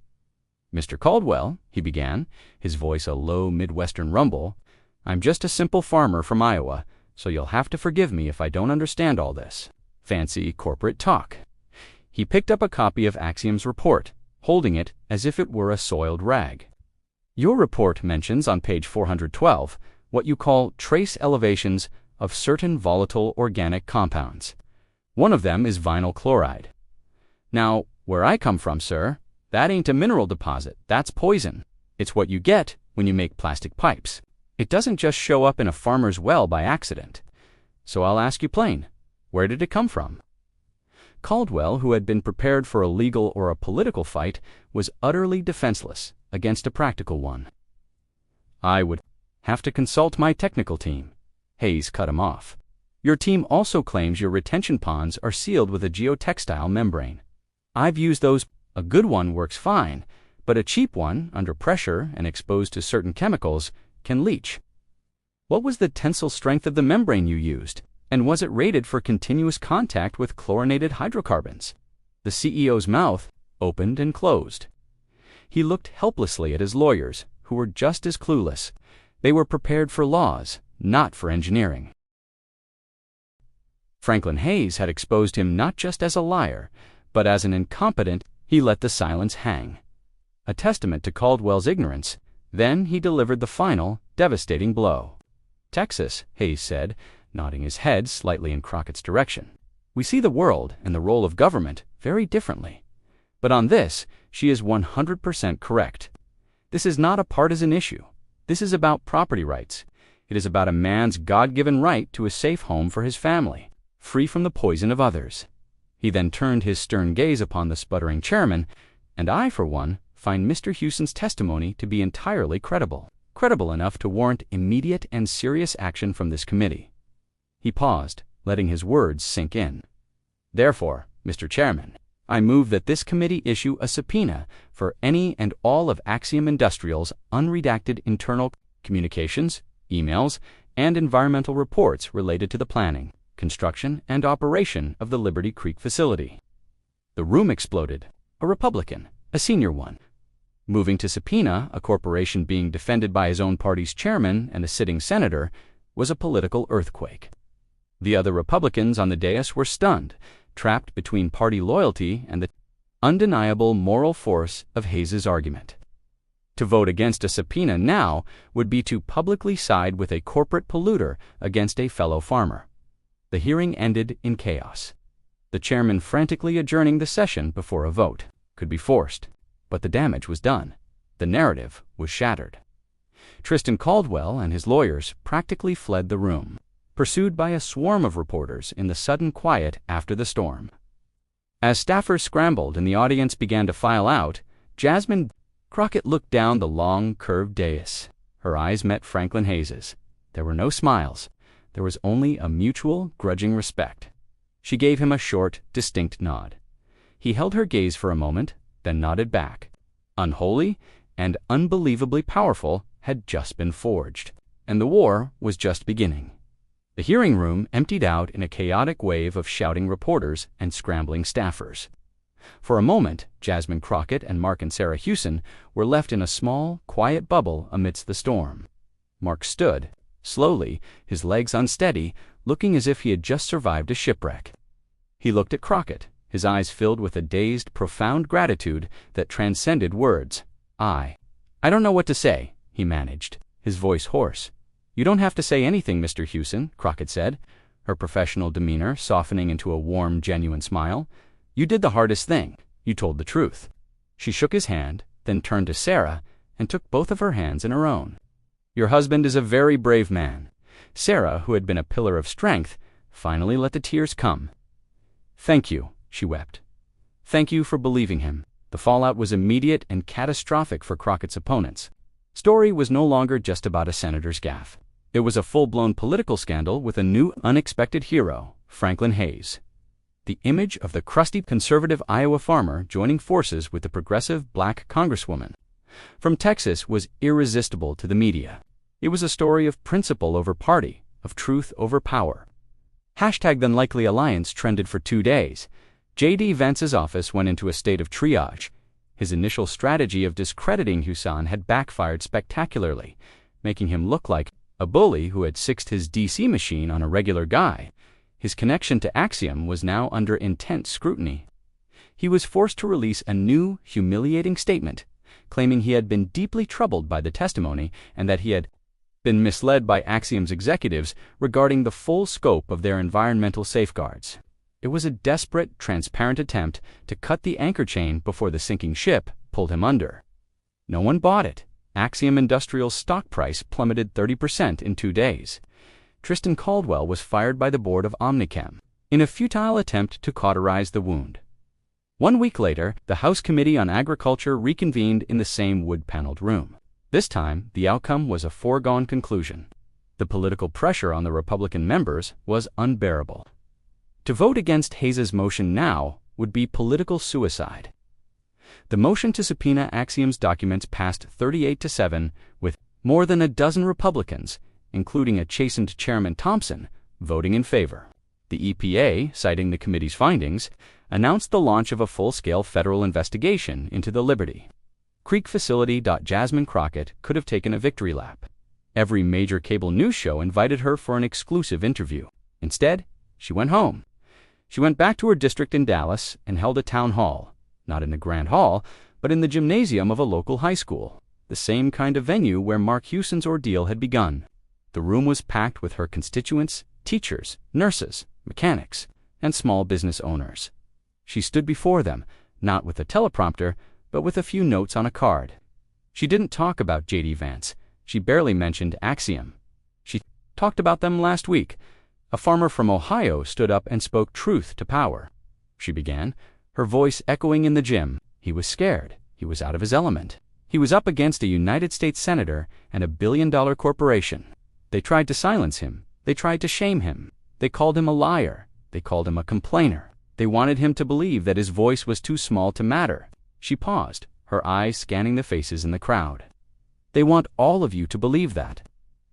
Mr. Caldwell, he began, his voice a low Midwestern rumble, I'm just a simple farmer from Iowa, so you'll have to forgive me if I don't understand all this fancy corporate talk. He picked up a copy of Axiom's report, holding it as if it were a soiled rag. Your report mentions on page 412 what you call trace elevations of certain volatile organic compounds. One of them is vinyl chloride. Now, where I come from, sir, that ain't a mineral deposit, that's poison. It's what you get when you make plastic pipes. It doesn't just show up in a farmer's well by accident. So I'll ask you plain, where did it come from? Caldwell, who had been prepared for a legal or a political fight, was utterly defenseless against a practical one. I would have to consult my technical team. Hayes cut him off. Your team also claims your retention ponds are sealed with a geotextile membrane. I've used those. A good one works fine, but a cheap one, under pressure and exposed to certain chemicals, can leach. What was the tensile strength of the membrane you used, and was it rated for continuous contact with chlorinated hydrocarbons? The CEO's mouth opened and closed. He looked helplessly at his lawyers, who were just as clueless. They were prepared for laws, not for engineering. Franklin Hayes had exposed him not just as a liar, but as an incompetent. He let the silence hang, a testament to Caldwell's ignorance. Then he delivered the final, devastating blow. Texas, Hayes said, nodding his head slightly in Crockett's direction. We see the world and the role of government very differently. But on this, she is 100% correct. This is not a partisan issue. This is about property rights. It is about a man's God-given right to a safe home for his family, free from the poison of others. He then turned his stern gaze upon the sputtering chairman, and I, for one, find Mr. Hewson's testimony to be entirely credible enough to warrant immediate and serious action from this committee. He paused, letting his words sink in. Therefore, Mr. Chairman, I move that this committee issue a subpoena for any and all of Axiom Industrial's unredacted internal communications, emails, and environmental reports related to the planning, construction, and operation of the Liberty Creek facility. The room exploded. A Republican, a senior one, moving to subpoena a corporation being defended by his own party's chairman and a sitting senator, was a political earthquake. The other Republicans on the dais were stunned, trapped between party loyalty and the undeniable moral force of Hayes's argument. To vote against a subpoena now would be to publicly side with a corporate polluter against a fellow farmer. The hearing ended in chaos. The chairman frantically adjourning the session before a vote could be forced, but the damage was done. The narrative was shattered. Tristan Caldwell and his lawyers practically fled the room, pursued by a swarm of reporters in the sudden quiet after the storm. As staffers scrambled and the audience began to file out, Jasmine Crockett looked down the long, curved dais. Her eyes met Franklin Hayes's. There were no smiles. There was only a mutual, grudging respect. She gave him a short, distinct nod. He held her gaze for a moment, then nodded back. Unholy and unbelievably powerful had just been forged, and the war was just beginning. The hearing room emptied out in a chaotic wave of shouting reporters and scrambling staffers. For a moment, Jasmine Crockett and Mark and Sarah Hewson were left in a small, quiet bubble amidst the storm. Mark stood, slowly, his legs unsteady, looking as if he had just survived a shipwreck. He looked at Crockett, his eyes filled with a dazed, profound gratitude that transcended words. I don't know what to say, he managed, his voice hoarse. You don't have to say anything, Mr. Hewson, Crockett said, her professional demeanor softening into a warm, genuine smile. You did the hardest thing. You told the truth. She shook his hand, then turned to Sarah and took both of her hands in her own. Your husband is a very brave man. Sarah, who had been a pillar of strength, finally let the tears come. Thank you, she wept. Thank you for believing him. The fallout was immediate and catastrophic for Crockett's opponents. Story was no longer just about a senator's gaffe. It was a full-blown political scandal with a new, unexpected hero, Franklin Hayes. The image of the crusty conservative Iowa farmer joining forces with the progressive black Congresswoman from Texas was irresistible to the media. It was a story of principle over party, of truth over power. #The Unlikely Alliance trended for 2 days. JD Vance's office went into a state of triage. His initial strategy of discrediting Hewson had backfired spectacularly, making him look like a bully who had sixed his DC machine on a regular guy. His connection to Axiom was now under intense scrutiny. He was forced to release a new, humiliating statement, claiming he had been deeply troubled by the testimony and that he had been misled by Axiom's executives regarding the full scope of their environmental safeguards. It was a desperate, transparent attempt to cut the anchor chain before the sinking ship pulled him under. No one bought it. Axiom Industrial's stock price plummeted 30% in 2 days. Tristan Caldwell was fired by the board of Omnichem in a futile attempt to cauterize the wound. 1 week later, the House Committee on Agriculture reconvened in the same wood-paneled room. This time, the outcome was a foregone conclusion. The political pressure on the Republican members was unbearable. To vote against Hayes's motion now would be political suicide. The motion to subpoena Axiom's documents passed 38-7, with more than a dozen Republicans, including a chastened Chairman Thompson, voting in favor. The EPA, citing the committee's findings, announced the launch of a full-scale federal investigation into the Liberty Creek facility. Jasmine Crockett could have taken a victory lap. Every major cable news show invited her for an exclusive interview. Instead, she went home. She went back to her district in Dallas and held a town hall, not in the Grand Hall, but in the gymnasium of a local high school, the same kind of venue where Mark Hewson's ordeal had begun. The room was packed with her constituents, teachers, nurses, mechanics, and small business owners. She stood before them, not with a teleprompter, but with a few notes on a card. She didn't talk about JD Vance. She barely mentioned Axiom. She talked about them last week. A farmer from Ohio stood up and spoke truth to power. She began, her voice echoing in the gym. He was scared. He was out of his element. He was up against a United States senator and a billion-dollar corporation. They tried to silence him. They tried to shame him. They called him a liar. They called him a complainer. They wanted him to believe that his voice was too small to matter. She paused, her eyes scanning the faces in the crowd. They want all of you to believe that.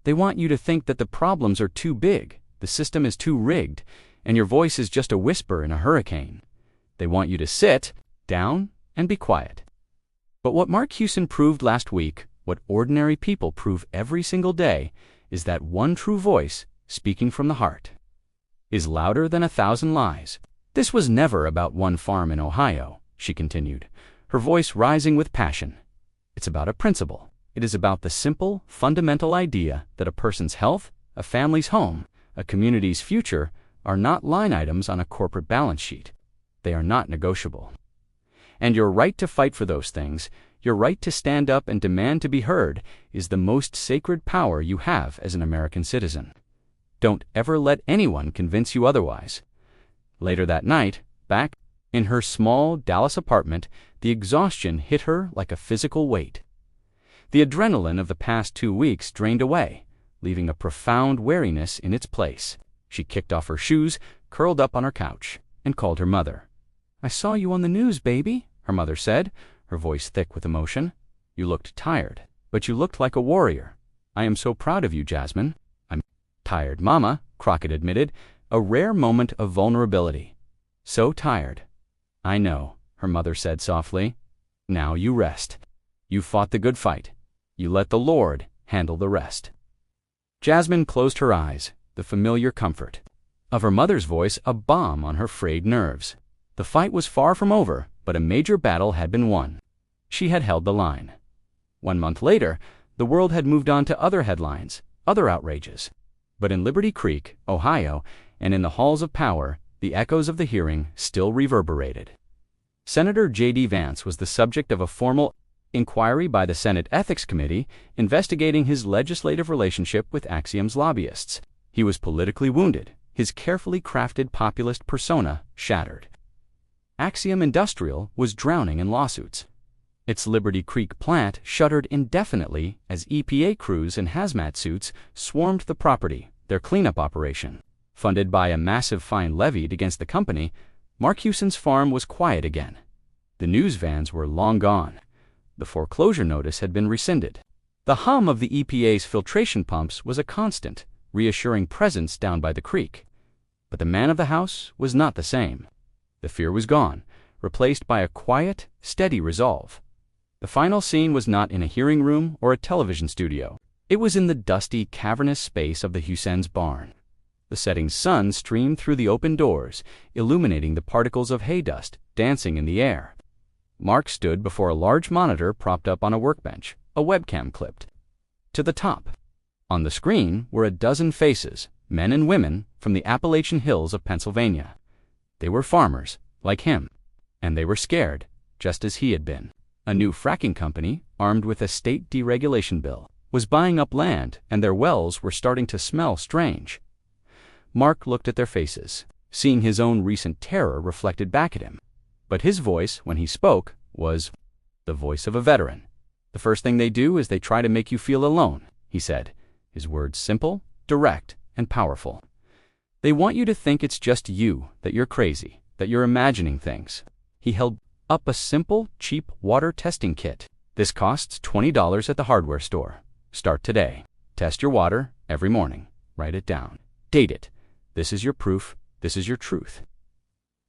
They want you to think that the problems are too big, the system is too rigged, and your voice is just a whisper in a hurricane. They want you to sit down and be quiet. But what Mark Hewson proved last week, what ordinary people prove every single day, is that one true voice, speaking from the heart, is louder than 1,000 lies. This was never about one farm in Ohio, she continued, her voice rising with passion. It's about a principle. It is about the simple, fundamental idea that a person's health, a family's home, a community's future are not line items on a corporate balance sheet. They are not negotiable. And your right to fight for those things, your right to stand up and demand to be heard, is the most sacred power you have as an American citizen. Don't ever let anyone convince you otherwise. Later that night, back in her small Dallas apartment, the exhaustion hit her like a physical weight. The adrenaline of the past 2 weeks drained away, leaving a profound weariness in its place. She kicked off her shoes, curled up on her couch, and called her mother. "I saw you on the news, baby," her mother said, her voice thick with emotion. "You looked tired, but you looked like a warrior. I am so proud of you, Jasmine." "I'm tired, Mama," Crockett admitted, a rare moment of vulnerability. "So tired." "I know," her mother said softly. "Now you rest. You fought the good fight. You let the Lord handle the rest." Jasmine closed her eyes, the familiar comfort of her mother's voice a balm on her frayed nerves. The fight was far from over, but a major battle had been won. She had held the line. 1 month later, the world had moved on to other headlines, other outrages. But in Liberty Creek, Ohio, and in the halls of power, the echoes of the hearing still reverberated. Senator JD Vance was the subject of a formal inquiry by the Senate Ethics Committee investigating his legislative relationship with Axiom's lobbyists. He was politically wounded, his carefully crafted populist persona shattered. Axiom Industrial was drowning in lawsuits. Its Liberty Creek plant shuttered indefinitely as EPA crews in hazmat suits swarmed the property, their cleanup operation. Funded by a massive fine levied against the company, Mark Hewson's farm was quiet again. The news vans were long gone. The foreclosure notice had been rescinded. The hum of the EPA's filtration pumps was a constant, reassuring presence down by the creek. But the man of the house was not the same. The fear was gone, replaced by a quiet, steady resolve. The final scene was not in a hearing room or a television studio. It was in the dusty, cavernous space of the Hewson's barn. The setting sun streamed through the open doors, illuminating the particles of hay dust dancing in the air. Mark stood before a large monitor propped up on a workbench, a webcam clipped to the top. On the screen were a dozen faces, men and women from the Appalachian Hills of Pennsylvania. They were farmers, like him, and they were scared, just as he had been. A new fracking company, armed with a state deregulation bill, was buying up land, and their wells were starting to smell strange. Mark looked at their faces, seeing his own recent terror reflected back at him. But his voice, when he spoke, was the voice of a veteran. "The first thing they do is they try to make you feel alone," he said, his words simple, direct, and powerful. "They want you to think it's just you, that you're crazy, that you're imagining things. He held up a simple, cheap water testing kit. This costs $20 at the hardware store. Start today. Test your water every morning. Write it down. Date it. This is your proof. This is your truth.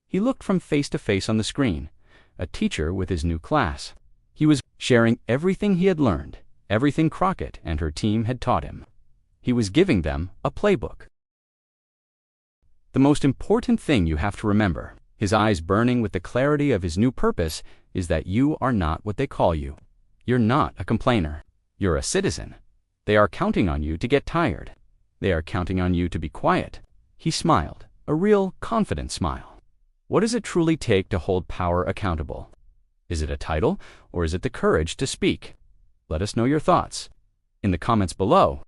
He looked from face to face on the screen, a teacher with his new class. He was sharing everything he had learned, everything Crockett and her team had taught him. He was giving them a playbook. The most important thing you have to remember, his eyes burning with the clarity of his new purpose, is that you are not what they call you. You're not a complainer. You're a citizen. They are counting on you to get tired. They are counting on you to be quiet. He smiled, a real confident smile. What does it truly take to hold power accountable? Is it a title, or is it the courage to speak? Let us know your thoughts in the comments below.